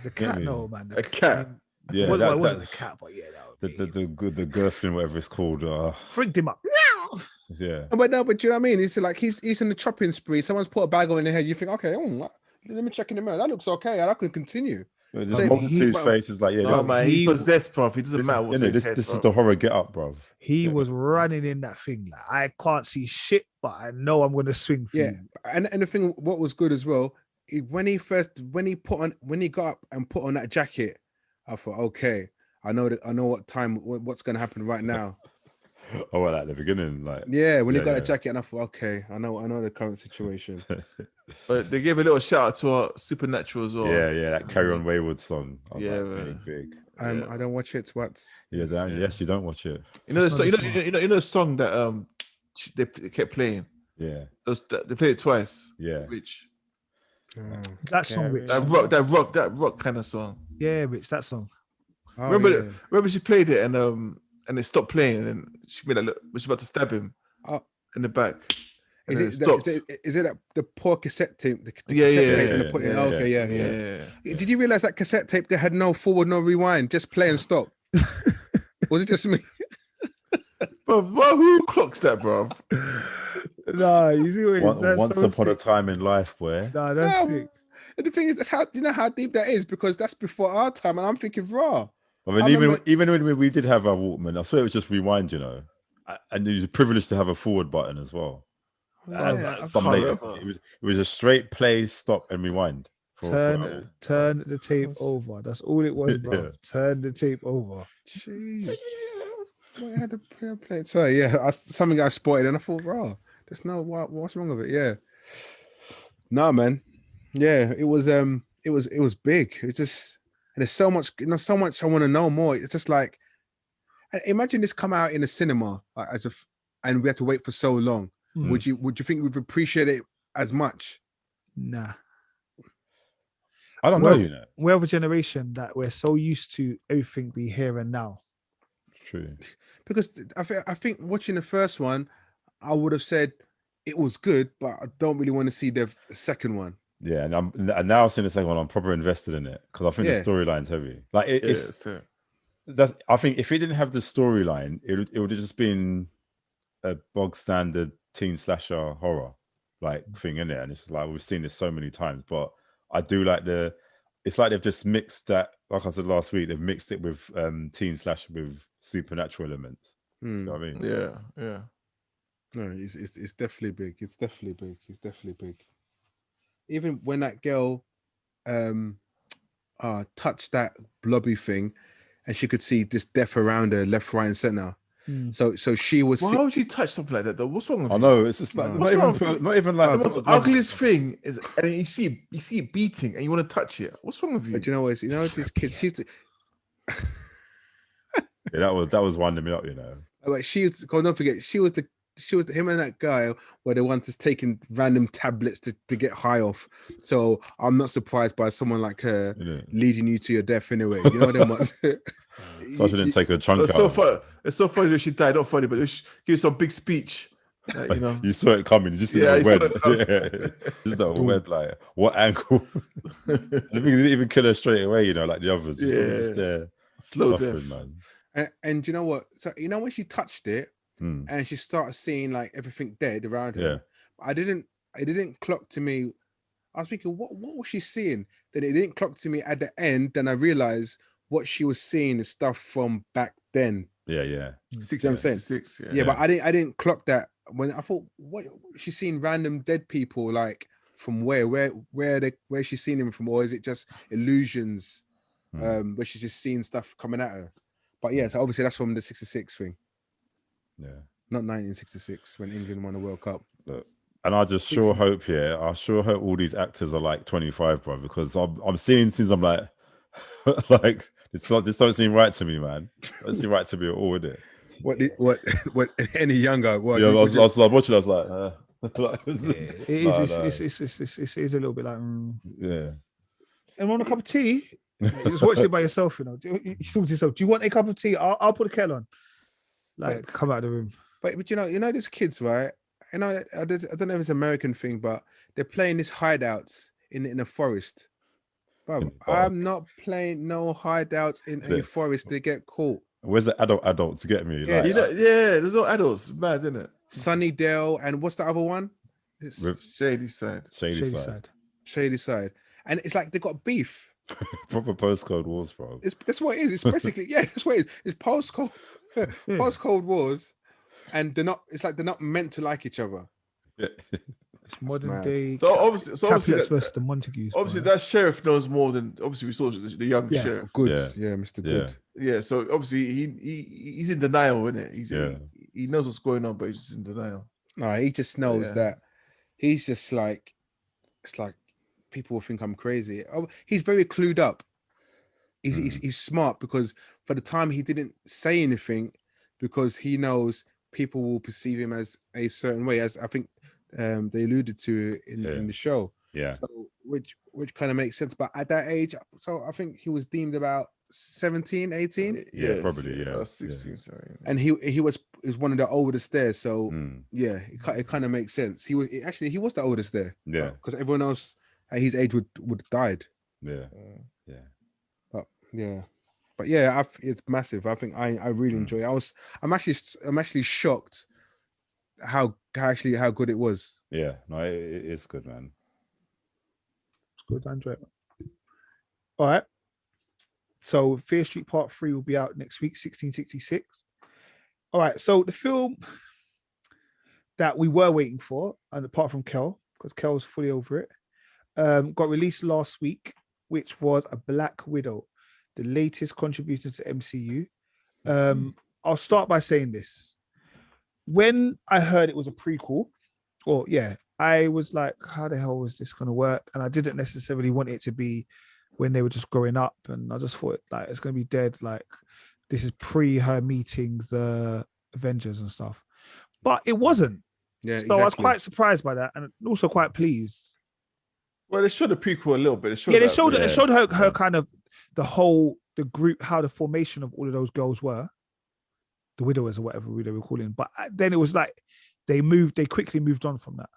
The cat, no, man. A cat. Yeah, it wasn't a cat, but yeah, the Girthling, whatever it's called, frigged him up. Yeah, but do you know what I mean? It's like he's in the chopping spree. Someone's put a bag on their head. You think, okay, let me check in the mirror. That looks okay. I can continue. Just So Multitude's face is like, yeah, No, this, man, he's possessed, bro. He doesn't this, matter what's in his head, this bro. is the horror get up, bro. He was running in that thing. Like, I can't see shit, but I know I'm gonna swing for yeah, you. and the thing, what was good as well, when he got up and put on that jacket, I thought, okay, I know what's gonna happen right now. Oh, well, at the beginning, like, Yeah, when he got that jacket, and I thought, okay, I know the current situation. But they gave a little shout out to our Supernatural as well. yeah, that Carry On Wayward song. I was Yeah, like, man. big. Yeah. I don't watch it. What? Yeah, Dan, yes, you don't watch it. You know, It's not a song. you know the song that they kept playing. Yeah, They played it twice. yeah. Which That song, Rich. that rock kind of song. Yeah, Rich. That song. Oh, Remember she played it and it stopped playing and she made that look. Was about to stab him in the back. And Is then stopped. it that the poor cassette tape? The Yeah, cassette yeah, tape and yeah, they put yeah, okay, yeah. Did you realize that cassette tape they had no forward, no rewind, just play and stop? Was it just me? Bro, who clocks that, bro? No, you see what it is? That's Once so upon a sick. time in life, boy. No, that's sick. And the thing is, that's how you know how deep that is because that's before our time, and I'm thinking, raw. I mean, even when we did have our Walkman, I swear it was just rewind, you know, and it was a privilege to have a forward button as well. And some later, it was a straight play, stop, and rewind. Turn the tape over. That's all it was, bro. Yeah. Turn the tape over. Jeez. I had to play it. Sorry, yeah, something I spotted, and I thought, raw. There's no what's wrong with it? Yeah. No, man. Yeah, it was big. It was just, and there's so much, so much I want to know more. It's just like, imagine this come out in a cinema and we had to wait for so long. Would you think we'd appreciate it as much? Nah. I don't know, you know. We're of a generation that we're so used to everything be here and now. True. Because I think watching the first one, I would have said it was good, but I don't really want to see the second one. Yeah, and now I've seen the second one, I'm proper invested in it because I think the storyline's heavy. Like I think if it didn't have the storyline, it would have just been a bog standard teen slasher horror like thing in it, and it's just like we've seen this so many times. But I do like it's like they've just mixed that. Like I said last week, they've mixed it with teen slasher with supernatural elements. You know what I mean? Yeah. No, it's definitely big. It's definitely big. Even when that girl touched that blobby thing and she could see this death around her left, right, and center. So she was. Why would you touch something like that though? What's wrong with you? I know it's just like not even like the most ugliest thing is, and you see it beating, and you want to touch it. What's wrong with you? But you know what? You know these kids. Yeah, that was winding me up, you know. Like don't forget, she was him and that guy were the ones just taking random tablets to get high off. So I'm not surprised by someone like her leading you to your death anyway. You know what I mean? So I didn't take a chunk out. It's so funny that she died. Not funny, but she gave some big speech. Like, you know, you saw it coming. Just just that web, like what angle? I think they didn't even kill her straight away. You know, like the others. Yeah, slow death, man. And you know what? So you know when she touched it. And she started seeing like everything dead around her. Yeah. It didn't clock to me. I was thinking, what was she seeing? Then it didn't clock to me at the end. Then I realized what she was seeing is stuff from back then. Yeah. 66. Yeah, but I didn't clock that when I thought, what she's seen random dead people like from where she's seen them from, or is it just illusions? Where she's just seeing stuff coming at her. But yeah, so obviously that's from the 66 thing. Yeah, not 1966 when England won the World Cup. Look, and I just sure hope all these actors are like 25, bro, because I'm seeing things I'm like like this don't seem right to me, man. It doesn't seem right to me at all, is it? What any younger? What, yeah, I was watching. I was like, it is a little bit like yeah. And want a cup of tea? You just watch it by yourself, you know. You talk to yourself. Do you want a cup of tea? I'll put the kettle on. Like, come out of the room. But you know, these kids, right? You know, I don't know if it's an American thing, but they're playing these hideouts in a forest. Bro, I'm not playing no hideouts in a forest. They get caught. Where's the adults to get me? Yeah, like, there's no adults. Mad, isn't it? Sunnydale and what's the other one? Shady Side. Shady Side. And it's like they got beef. Proper postcode wars, bro. That's what it is. It's basically that's what it is. It's post Cold Wars, and they're not. It's like they're not meant to like each other. It's modern mad. day. So obviously Capulets that, versus the Montagues. obviously bro. that sheriff knows more than obviously we saw the young Yeah. sheriff. Good, Yeah. Mr. Yeah. Good. Yeah, so obviously he's in denial, isn't it? Yeah. He knows what's going on, but he's just in denial. No, he just knows Yeah. that he's just like, it's like people will think I'm crazy. Oh, he's very clued up. He's smart because for the time he didn't say anything because he knows people will perceive him as a certain way, as I think they alluded to in the show. Yeah. So which kind of makes sense. But at that age, so I think he was deemed about 17, 18. Yeah, probably, yeah. 16, sorry. And he was one of the oldest there. So yeah, Mm. it kind of makes sense. He was the oldest there. Yeah. Because everyone else at his age would have died. Yeah. Yeah. But yeah, it's massive. I think I really enjoy it. I'm actually shocked how good it was. Yeah. No, it's good, man. It's good, Andre. All right. So Fear Street Part 3 will be out next week, 1666. All right. So the film that we were waiting for, and apart from Kel, because Kel's fully over it, got released last week, which was A Black Widow, the latest contributor to MCU. I'll start by saying this. When I heard it was a prequel, I was like, how the hell is this going to work? And I didn't necessarily want it to be when they were just growing up. And I just thought, like, it's going to be dead. Like, this is pre her meeting the Avengers and stuff. But it wasn't. Yeah, So exactly. I was quite surprised by that and also quite pleased. Well, they showed the prequel a little bit. They showed They showed her kind of the group, how the formation of all of those girls were, the widowers or whatever they were calling. But then it was like they quickly moved on from that,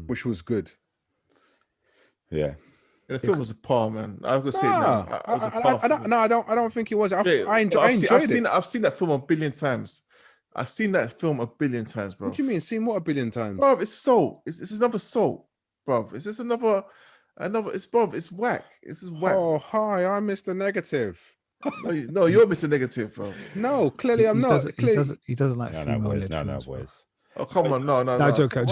which was good. Yeah. The film was a par, man. I've got to say, man, it was a par. I don't think it was. I enjoyed it. I've seen that film a billion times. I've seen that film a billion times, bro. What do you mean? Seen what a billion times? Bro, it's Soul. It's another Soul, bro. It's just another. It's whack. This is whack. Oh, hi, I'm Mr. Negative. No, you're Mr. Negative, bro. No, clearly I'm not. He doesn't like female led films. Boys. Oh, come on, no. I'm joking.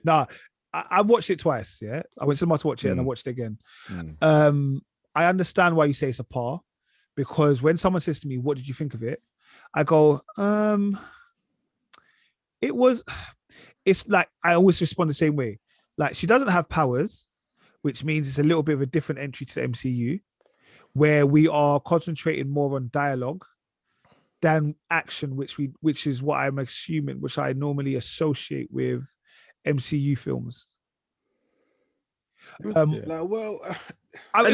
No, I watched it twice. Yeah, I went to cinema to watch it and I watched it again. I understand why you say it's a par, because when someone says to me, "What did you think of it?" I go, it's like I always respond the same way. Like, she doesn't have powers, which means it's a little bit of a different entry to the MCU, where we are concentrating more on dialogue than action, which is what I'm assuming, which I normally associate with MCU films. It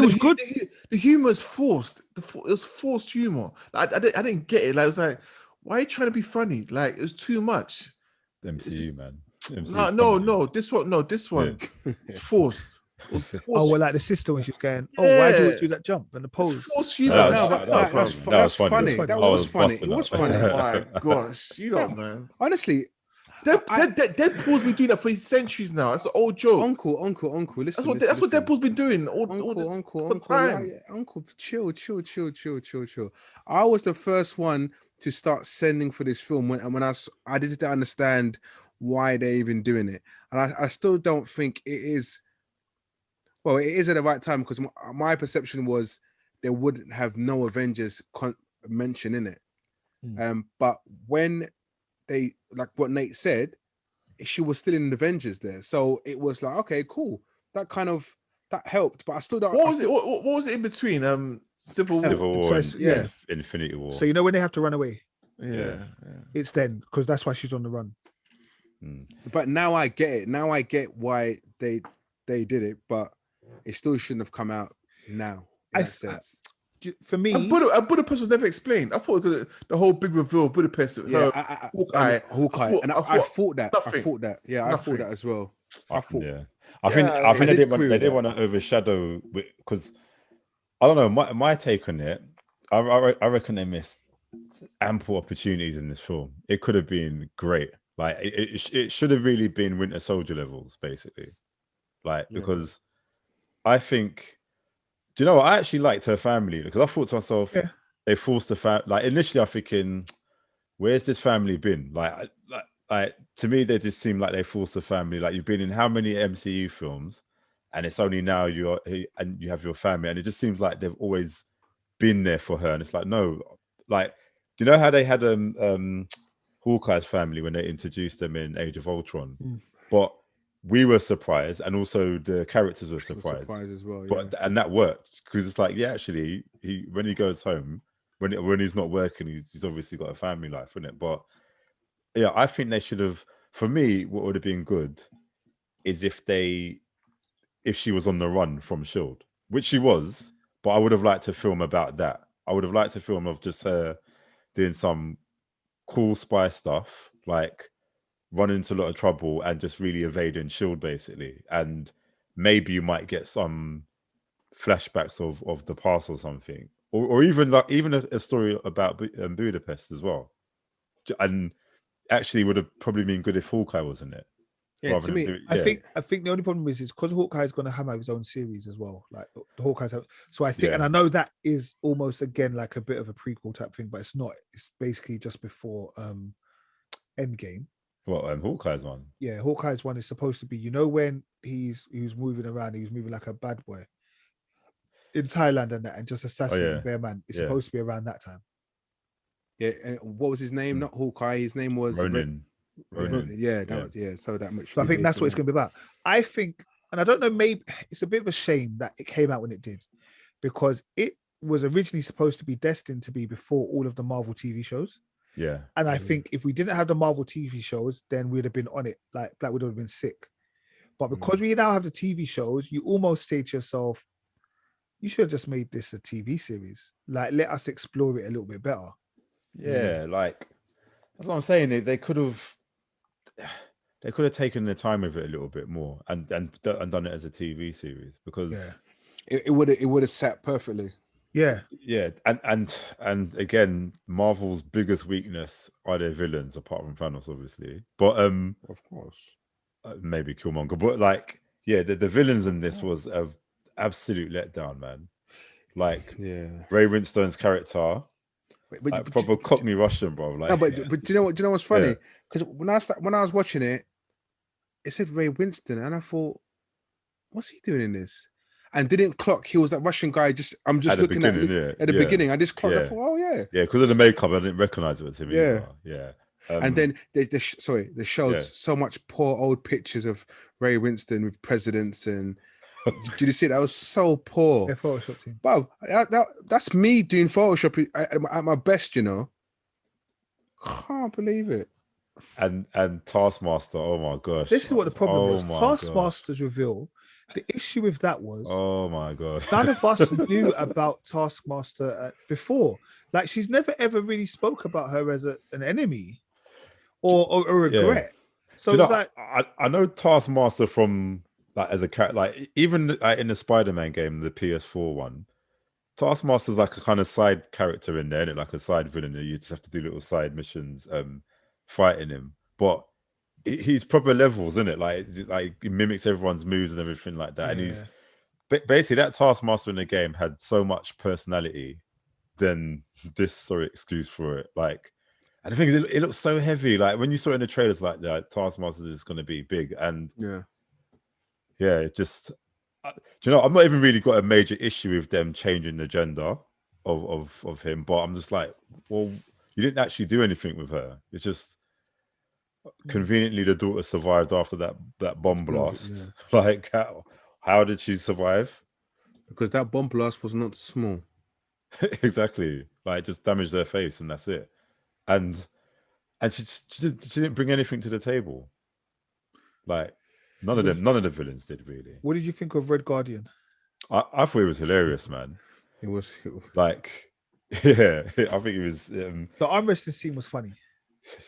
was good. The humor is forced. It was forced humor. I didn't get it. Like, it was like, why are you trying to be funny? Like, it was too much. MCU, man. No. This one, forced. Oh, well, like the sister when she was going, why do you do that jump and the pose? Forced humor. That was funny. That was funny. It was funny. Oh my gosh, man. Honestly, Deadpool's been doing that for centuries now. That's an old joke. Uncle. Listen, That's what Deadpool's been doing Uncle, time. yeah, Uncle, chill. I was the first one to start sending for this film when I didn't understand why they're even doing it, and I still don't think it is. Well, it is at the right time, because my perception was there wouldn't have no Avengers mention in it. But when they, like what Nate said, she was still in the Avengers there, so it was like, okay, cool. That helped, but I still don't. What was it in between? Civil War, and Infinity War. So you know when they have to run away, it's then, because that's why she's on the run. But now I get it. Now I get why they did it, but it still shouldn't have come out now. In that sense. For me, Budapest was never explained. I thought the whole big reveal of Budapest. Hawkeye. I thought that. Yeah, Nothing. I thought that as well. I think they didn't want to overshadow, because I don't know. My take on it, I reckon they missed ample opportunities in this film. It could have been great. Like, it should have really been Winter Soldier levels, basically. Like, because I think. Do you know what? I actually liked her family because I thought to myself, Yeah. they forced the family. Like initially, I'm thinking, where's this family been? Like to me, they just seem like they forced the family. Like you've been in how many MCU films, and it's only now you have your family, and it just seems like they've always been there for her. And it's like no, like do you know how they had Hawkeye's family when they introduced them in Age of Ultron, but we were surprised, and also the characters were surprised. Surprised as well, But and that worked because it's like, yeah, actually, when he goes home, when he's not working, he's obviously got a family life, isn't it? But yeah, I think they should have. For me, what would have been good is if she was on the run from Shield, which she was. But I would have liked to film about that. I would have liked to film of just her doing some cool spy stuff, like running into a lot of trouble and just really evading Shield, basically. And maybe you might get some flashbacks of the past or something, or even a story about Budapest as well. And actually, would have probably been good if Hawkeye was in it. Yeah, to me, I think the only problem is because Hawkeye's going to have his own series as well. Like the Hawkeye's have, so I think, and I know that is almost again like a bit of a prequel type thing, but it's not. It's basically just before Endgame. What Hawkeye's one? Yeah, Hawkeye's one is supposed to be. You know when he was moving around, he was moving like a bad boy in Thailand and that, and just assassinating Bear Man. It's supposed to be around that time. Yeah, and what was his name? Not Hawkeye. His name was Ronin. Yeah, so that much. So I think that's what it's going to be about. I think, and I don't know, maybe it's a bit of a shame that it came out when it did, because it was originally supposed to be destined to be before all of the Marvel TV shows. Yeah. And I think if we didn't have the Marvel TV shows, then we'd have been on it. Like Black Widow would have been sick. But because we now have the TV shows, you almost say to yourself, you should have just made this a TV series. Like, let us explore it a little bit better. Yeah, like that's what I'm saying. They could have taken the time with it a little bit more and done it as a TV series, because it would have sat perfectly. Yeah. And again, Marvel's biggest weakness are their villains, apart from Thanos, obviously. But of course, maybe Killmonger. But like, yeah, the villains in this was a absolute letdown, man. Like, Ray Winstone's character, but proper Cockney Russian, bro. Like, no, but do you know what? Do you know what's funny? Because when I was watching it, it said Ray Winston, and I thought, what's he doing in this? And didn't clock he was that Russian guy. I'm just looking at the beginning. I just clocked. I thought, oh yeah, because of the makeup, I didn't recognize it was him. Yeah. And then they showed so much poor old pictures of Ray Winston with presidents, and did you see that? Was so poor. Yeah, Photoshop team. Wow, that's me doing Photoshop at my best, you know. Can't believe it. And Taskmaster, oh my gosh. This is what the problem was. Taskmaster's reveal. The issue with that was, oh my god, none of us knew about Taskmaster before. Like, she's never ever really spoke about her as an enemy or a regret. So it's like, I know Taskmaster from like as a character, like even in the Spider-Man game, the PS4 one. Taskmaster's like a kind of side character in there, and like a side villain. You just have to do little side missions, fighting him. But he's proper levels, isn't it? Like he mimics everyone's moves and everything like that. And he's basically, that Taskmaster in the game had so much personality than this. Sorry, excuse for it. Like, and the thing is, it looks so heavy. Like when you saw it in the trailers, like that Taskmaster is going to be big, and it just. Do you know, I've not even really got a major issue with them changing the gender of him, but I'm just like, well, you didn't actually do anything with her. It's just conveniently the daughter survived after that bomb blast. Like, how did she survive? Because that bomb blast was not small. Exactly. Like, just damaged their face and that's it. And she didn't bring anything to the table. Like, none of the villains did, really. What did you think of Red Guardian? I thought it was hilarious, man. It was like, I think it was. The arm wrestling scene was funny.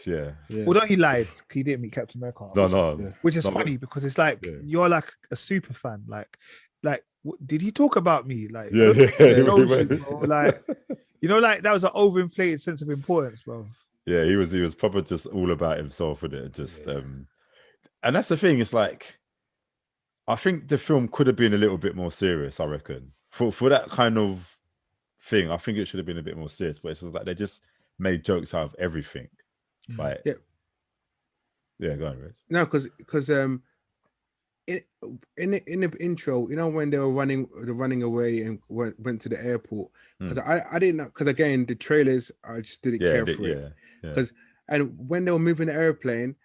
Yeah. Although he lied, he didn't meet Captain America. Which is funny because it's like you're like a super fan. Like, did he talk about me? Like, like, like that was an overinflated sense of importance, bro. Yeah, he was probably just all about himself with it. Just and that's the thing. It's like, I think the film could have been a little bit more serious. I reckon for that kind of thing, I think it should have been a bit more serious. But it's just like they just made jokes out of everything. Like, Yeah. yeah, go on, Rich. No, because in the intro, you know, when they were running away and went to the airport, because I didn't know, because again the trailers I just didn't care for it. Because and when they were moving the airplane,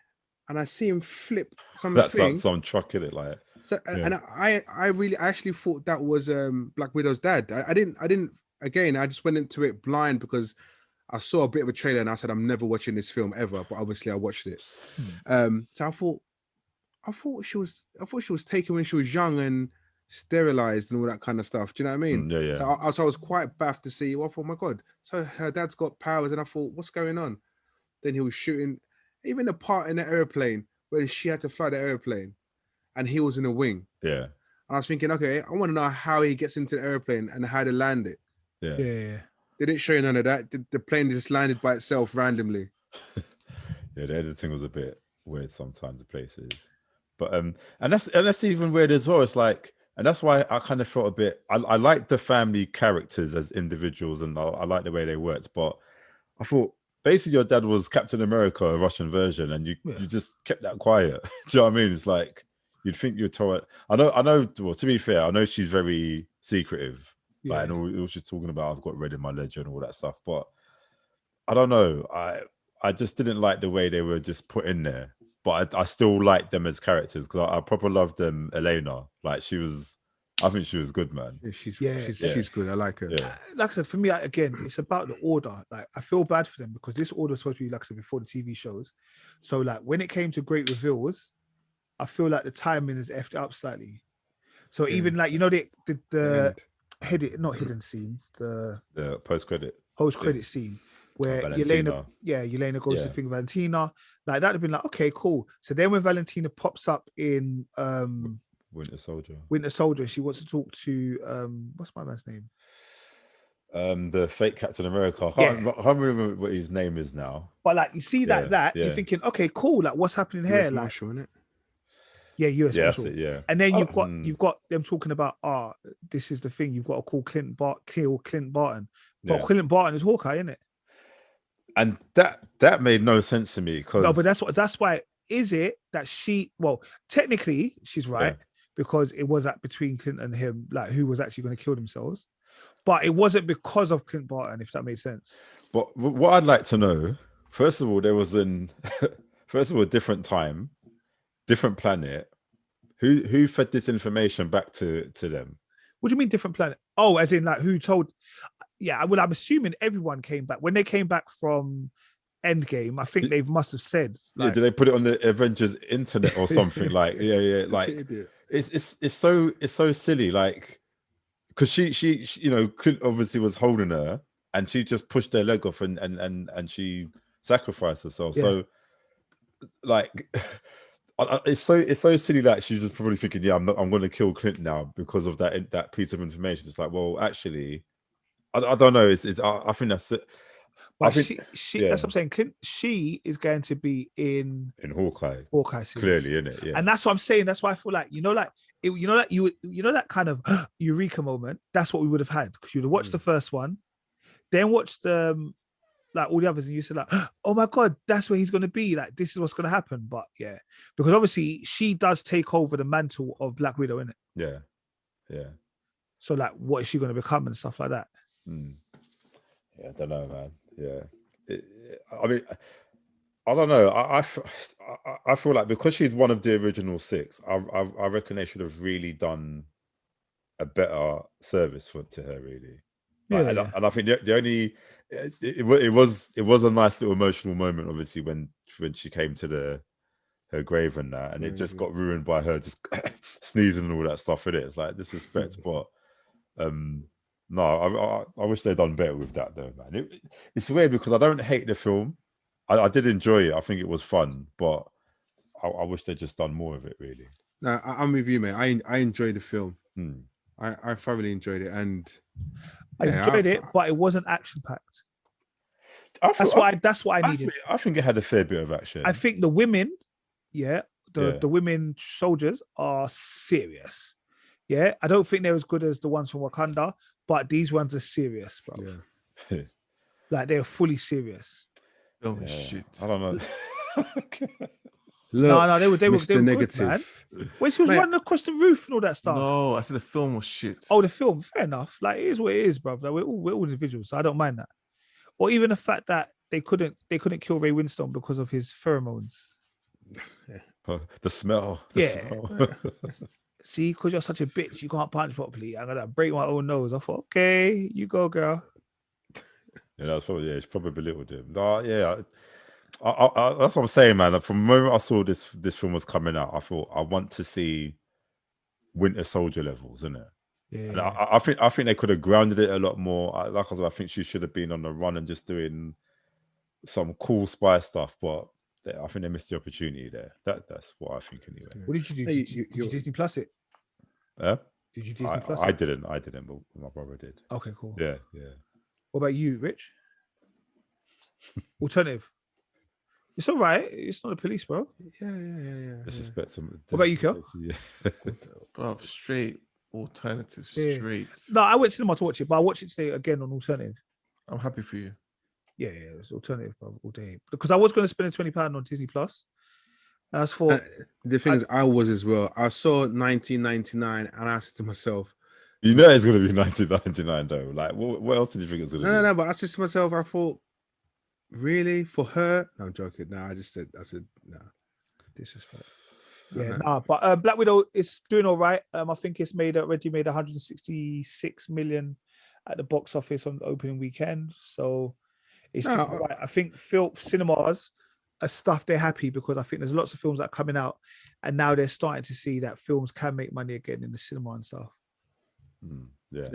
and I see him flip something, some truck in it, like. So and I actually thought that was Black Widow's dad. I didn't again. I just went into it blind because I saw a bit of a trailer and I said I'm never watching this film ever. But obviously I watched it. So I thought she was taken when she was young and sterilized and all that kind of stuff. Do you know what I mean? So I was quite baffed to see. Well, I thought, oh my God, so her dad's got powers, and I thought, what's going on? Then he was shooting. Even the part in the airplane where she had to fly the airplane, and he was in a wing. Yeah. And I was thinking, okay, I want to know how he gets into the airplane and how to land it. Yeah. They didn't show you none of that. The plane just landed by itself randomly. Yeah, the editing was a bit weird sometimes, the places. But and that's even weird as well. It's like, and that's why I kind of felt a bit. I like the family characters as individuals, and I like the way they worked. But I thought basically your dad was Captain America, a Russian version, and you just kept that quiet. Do you know what I mean? It's like you'd think you'd tell it. I know. Well, to be fair, I know she's very secretive. Like, and all she's talking about, I've got red in my ledger and all that stuff. But I don't know. I just didn't like the way they were just put in there. But I still like them as characters because I proper loved them. Elena, like I think she was good, man. Yeah, she's good. I like her. Yeah. Like I said, for me, again, it's about the order. Like, I feel bad for them because this order was supposed to be, like I said, before the TV shows. So, like, when it came to great reveals, I feel like the timing is effed up slightly. So even like, you know, the not hidden scene, the post-credit scene where Yelena goes to think Valentina. Like, that'd have been like, okay, cool. So then when Valentina pops up in Winter Soldier, she wants to talk to what's my man's name? The fake Captain America. I can't remember what his name is now. But like, you see that you're thinking, okay, cool. Like, what's happening here? US like, Marshal, innit? Yeah, US Marshal. That's it, and then you've got them talking about, this is the thing. You've got to kill Clint Barton. But Clint Barton is Hawkeye, isn't it? And that made no sense to me because but that's why. Is it that technically she's right because it was between Clint and him, like who was actually going to kill themselves, but it wasn't because of Clint Barton, if that makes sense. But what I'd like to know, first of all, there was a different time, different planet. Who fed this information back to them? What do you mean different planet? Oh, as in like who told? Yeah, well, I'm assuming everyone came back when they came back from Endgame. I think they must have said, like, did they put it on the Avengers internet or something? Like, like it's so silly. Like, because she you know, Clint obviously was holding her, and she just pushed her leg off and she sacrificed herself. Yeah. So, like. It's so silly that she's just probably thinking, I'm going to kill Clint now because of that piece of information. It's like, well, actually, I don't know. I think that's it. But she that's what I'm saying. Clint, she is going to be in Hawkeye series. Clearly, in it, yeah. And that's what I'm saying. That's why I feel like that kind of eureka moment. That's what we would have had because you'd have watched the first one, then watched the. Like all the others, and you said like, oh my God, that's where he's going to be. Like, this is what's going to happen. But yeah, because obviously she does take over the mantle of Black Widow, innit? Yeah. So like, what is she going to become and stuff like that? Yeah, I don't know, man. Yeah, I mean, I don't know. I feel like because she's one of the original six, I reckon they should have really done a better service to her, really. Like, and I think the only it was a nice little emotional moment, obviously, when she came to her grave and that, and it just got ruined by her just sneezing and all that stuff in it. It's like disrespect, but no, I wish they'd done better with that though, man. It's weird because I don't hate the film. I did enjoy it. I think it was fun, but I wish they'd just done more of it, really. No, I'm with you, mate. I enjoyed the film. I thoroughly enjoyed it, and I enjoyed it, but it wasn't action packed. That's what I needed. I think it had a fair bit of action. I think the women, the women soldiers are serious. Yeah, I don't think they're as good as the ones from Wakanda, but these ones are serious, bro. Yeah. Like they're fully serious. Film is shit. I don't know. Look, No, they were Mr. good, Negative. man. When she was Mate, running across the roof and all that stuff. No, I said the film was shit. Oh, the film, fair enough. Like it is what it is, bro. Like, we're all individuals, so I don't mind that. Or even the fact that they couldn't kill Ray Winstone because of his pheromones. The smell. Yeah. Smell. See, because you're such a bitch, you can't punch properly. I'm gonna break my own nose. I thought, okay, you go, girl. Yeah, that's probably it's probably belittled him. No, yeah, I, that's what I'm saying, man. From the moment I saw this film was coming out, I thought I want to see Winter Soldier levels, isn't it? Yeah. And I think they could have grounded it a lot more. Like I said, I think she should have been on the run and just doing some cool spy stuff, but I think they missed the opportunity there. That's what I think anyway. What did you do? Did you Disney Plus it? Did you Disney Plus I it? didn't, but my brother did. Okay, cool. Yeah. What about you, Rich? Alternative. It's all right. It's not the police, bro. Yeah. Disrespect some. What about you, Kel? Yeah. Bro, straight alternative, Yeah. straight. No, I went to cinema to watch it, but I watched it today again on alternative. I'm happy for you. Yeah, it's alternative, bro, all day. Because I was going to spend £20 on Disney Plus. As for The thing is, I was as well. I saw 1999 and I said to myself, You know it's gonna be 1999 though. Like, what else did you think it was gonna be? no, but I said to myself, I thought, really? For her? No, I'm joking. No, I said, no. disrespect. Yeah, but Black Widow is doing all right. I think it's already made 166 million at the box office on the opening weekend. So it's doing all right. I think cinemas are stuffed. They're happy because I think there's lots of films that are coming out, and now they're starting to see that films can make money again in the cinema and stuff. Yeah.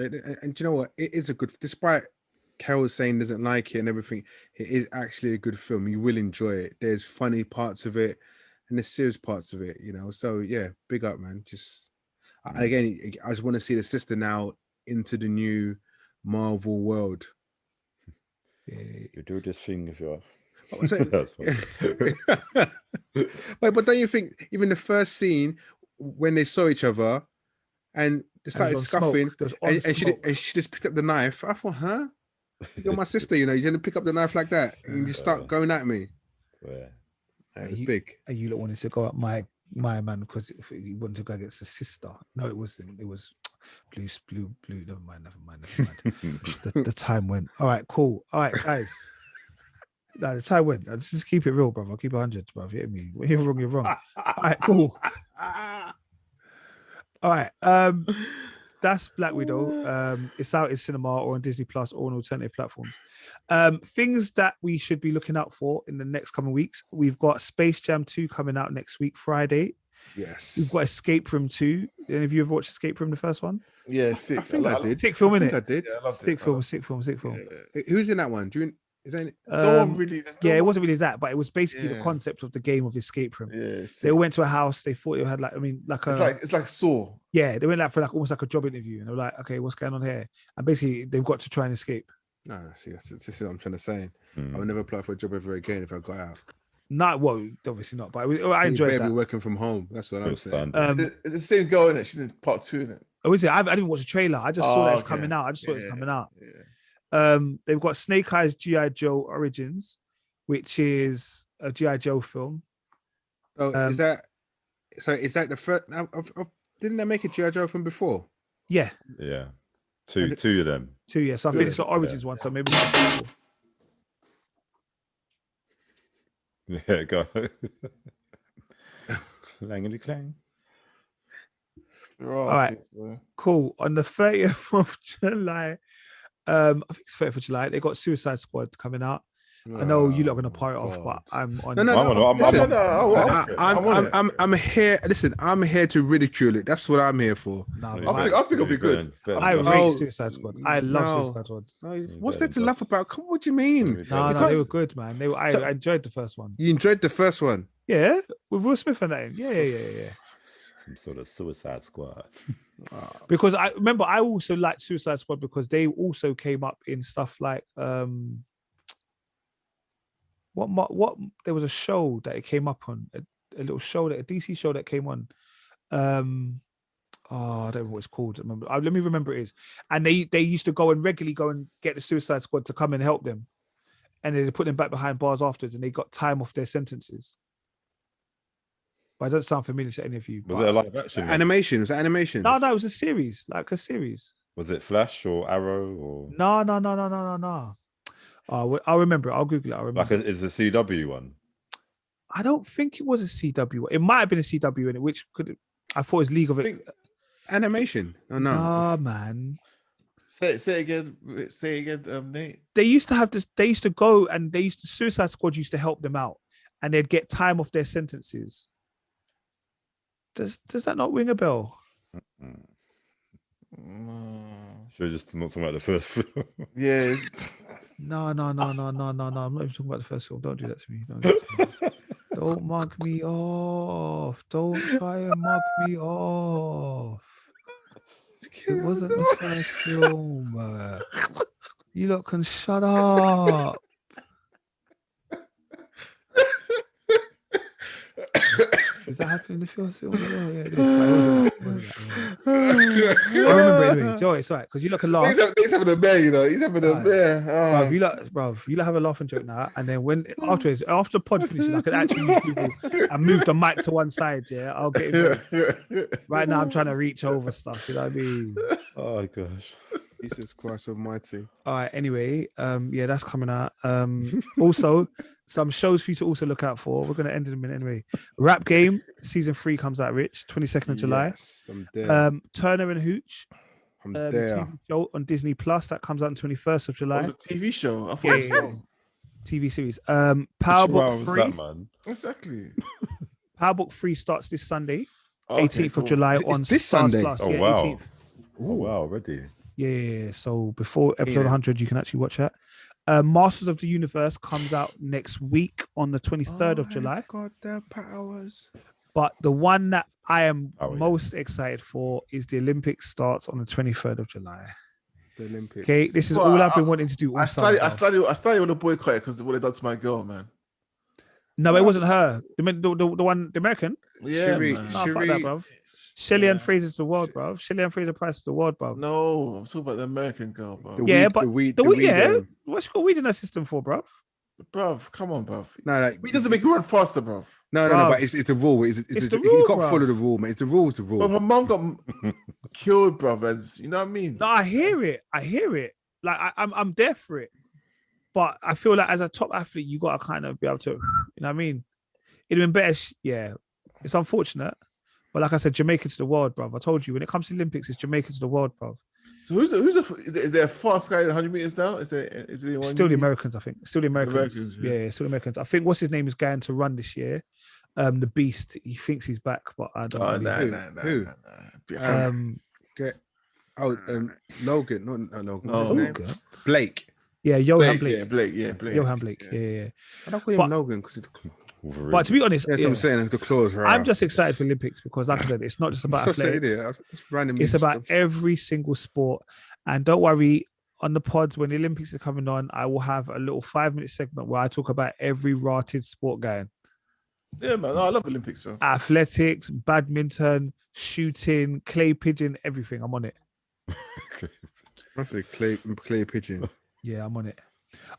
And do you know what? It is a good, despite Carol saying doesn't like it and everything, it is actually a good film. You will enjoy it. There's funny parts of it and there's serious parts of it, you know. So yeah, big up, man. Just again, I just want to see the sister now into the new Marvel world. Yeah. You do this thing if you're. That's but don't you think even the first scene when they saw each other and they started scuffing and she just picked up the knife, I thought, huh? You're my sister, you know, you're gonna pick up the knife like that and you start going at me. Yeah. It was big. And you lot wanted to go at my man because he wanted to go against the sister. No, it wasn't. It was blue. Never mind. The time went. All right, cool. All right, guys. No, the time went. Just keep it real, brother. I'll keep it 100, bro. You hit me. When you're wrong, you're wrong. All right, cool. All right. That's Black Widow. It's out in cinema or on Disney Plus or on alternative platforms. Things that we should be looking out for in the next coming weeks. We've got Space Jam 2 coming out next week, Friday. Yes. We've got Escape Room 2. Any of you ever watched Escape Room, the first one? Yeah, sick. I think I did. Sick film, innit? I did. Yeah, I loved Sick it. film. Yeah. Who's in that one? Is that No one really. It wasn't really that, but it was basically the concept of the game of Escape Room. Yeah, they all went to a house. They thought it had it's like Saw. Yeah, they went for almost like a job interview, and they were like, "Okay, what's going on here?" And basically, they've got to try and escape. No, see, this is what I'm trying to say. I would never apply for a job ever again if I got out. Not well, obviously not, but I enjoyed that. Be working from home. That's what I'm saying. It's the same girl in it. She's in part 2 in it. Oh, is it? I didn't watch the trailer. I just saw that it's coming out. Yeah. They've got Snake Eyes G.I. Joe Origins, which is a G.I. Joe film. Oh, is that the first? Didn't they make a G.I. Joe film before? Yeah. Yeah. Two of them. 2, yeah. So I think it's the Origins one. So maybe it's yeah, go. Clangity clang. All right. Cool. On the 30th of July, I think it's 30th of July, they got Suicide Squad coming out. I know you lot are going to part it off, but I'm on. I'm here. Listen, I'm here to ridicule it. That's what I'm here for. I think it'll be good. I rate Suicide Squad. I love Suicide Squad. What's there to laugh about? What do you mean? No, they were good, man. I enjoyed the first one. You enjoyed the first one? Yeah, with Will Smith and that. Yeah. Some sort of Suicide Squad. Because I remember I also liked Suicide Squad because they also came up in stuff like what there was a show that it came up on. a little show, a DC show that came on. I don't know what it's called. Remember, let me remember it is. And they used to go and regularly go and get the Suicide Squad to come and help them, and then they put them back behind bars afterwards, and they got time off their sentences. But it doesn't sound familiar to any of you. Was it a live action? Animation? Was it animation? No, it was a series, like a series. Was it Flash or Arrow or? No. I'll remember it. I'll Google it. I'll remember. It's a CW one. I don't think it was a CW. It might have been a CW in it, which could. I thought it was League of It. Animation? Oh, no. Nah, man. Say it again. Say it again, Nate. They used to have this. They used to go and Suicide Squad used to help them out, and they'd get time off their sentences. Does that not ring a bell? Should have just not talking about the first film. Yeah. No. I'm not even talking about the first film. Don't do that to me. Don't do that to me. Don't mug me off. Don't try and mug me off. It wasn't the first film. You lot can shut up. Did that happen in the first film? Oh, yeah, it is. I remember anyway. Joe, it's all right because you lot can laugh. He's having a bear, you know. He's having a bear. Bruv, you lot have a laughing joke now, and then after the pod finishes, I can actually use people and move the mic to one side. Yeah, I'll get it. Right now, I'm trying to reach over stuff. You know what I mean? Oh gosh. Jesus Christ Almighty. All right. Anyway, yeah, that's coming out. Also, some shows for you to also look out for. We're gonna end in a minute anyway. Rap Game season 3 comes out. Rich, 22nd of July. Yes, I'm there. Turner and Hooch. I'm The there. TV show on DisneyPlus that comes out on 21st of July. Oh, the TV show. I thought Yeah, it was yeah. TV series. Powerbook 3. That, man? Exactly. Powerbook 3 starts this Sunday, Okay, 18th cool. of July It's on this Stars Sunday? Plus. Oh Yeah, wow. 18th. Oh wow, already. Yeah. So before episode Yeah. 100, you can actually watch that. Masters of the Universe comes out next week on the 23rd of July. I've got the powers. But the one that I am Oh, yeah. most excited for is the Olympics starts on the 23rd of July. The Olympics. Okay, this is But all I've been wanting to do all I summer. started with a boycott because of what they done to my girl, man. No, it wasn't her. The one, the American. Yeah, Shiri- man. No, fuck Shiri- that, bruv. Shelly Ann Yeah. Fraser's the world, bruv. Shelly Ann Fraser Price is the world, bruv. No, I'm talking about the American girl, bro. The Yeah, weed, but the weed, The the weed, weed, yeah. um, What's she got weed in her system for, bruv? Bruv, come on, bruv. No, like, Weed doesn't make you run faster, bruv. no, Bruv. but it's the rule. It's It's the the you rule, got to follow bruv. the rule, man. It's the rule. It's the rule. But my mom got killed, bruv. And you know what I mean? No, I hear it. Like I'm there for it. But I feel like as a top athlete, you gotta kind of be able to, you know what I mean? It'd have been better. Yeah, it's unfortunate. But like I said, Jamaica to the world, bruv. I told you when it comes to Olympics, it's Jamaica to the world, bruv. So is there a fast guy in 100 meters now? Is it anyone Still the you- Americans, I think. Still the Americans. Americans, yeah. yeah. Still the Americans. I think what's his name is going to run this year. The Beast. He thinks he's back, but I don't Oh, really. Who? Logan. No, Logan. No. What's his name? Logan? Blake. Yeah, Johan Blake. Blake. Yeah, Blake. Johan Blake. Yeah. I don't call him But- Logan because But to be honest, that's what I'm saying. The claws. I'm just excited for Olympics because, like I said, it's not just about athletics. Just randomly. It's about every single sport. And don't worry, on the pods, when the Olympics are coming on, I will have a little 5-minute segment where I talk about every rotted sport going. Yeah, man. No, I love Olympics, bro. Athletics, badminton, shooting, clay pigeon, everything. I'm on it. I say clay pigeon. Yeah, I'm on it.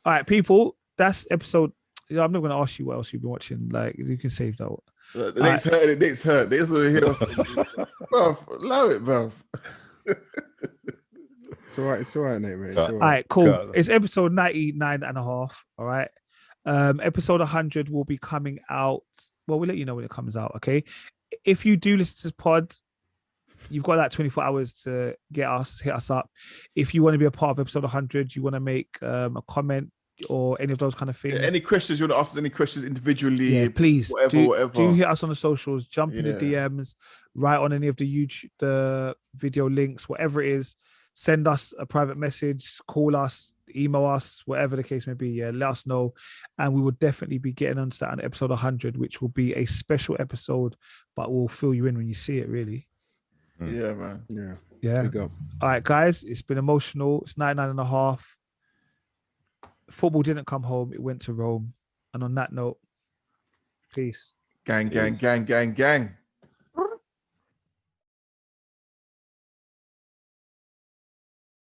All right, people, that's episode. I'm not going to ask you what else you've been watching. Like, you can save that. The next hurt. The next hurt. They also hear us. Bro, allow it, bro. It's all right. It's all right, mate. It's All all All right. right, cool. Got it. It's episode 99 and a half. All right. Episode 100 will be coming out. Well, we'll let you know when it comes out. Okay. If you do listen to this pod, you've got like 24 hours to hit us up. If you want to be a part of episode 100, you want to make a comment or any of those kind of things. Yeah, any questions you want to ask us? Any questions individually? Yeah, please whatever. do hit us on the socials, jump in the Yeah. DMs, write on any of the YouTube, the video links, whatever it is. Send us a private message, call us, email us, whatever the case may be. Yeah, let us know, and we will definitely be getting onto that on episode 100, which will be a special episode, but we'll fill you in when you see it. Really, Yeah, man. Yeah. yeah. Big up. All right, guys, it's been emotional. It's 99 and a half. Football didn't come home; it went to Rome. And on that note, peace. Gang, gang, Peace. gang, gang, gang.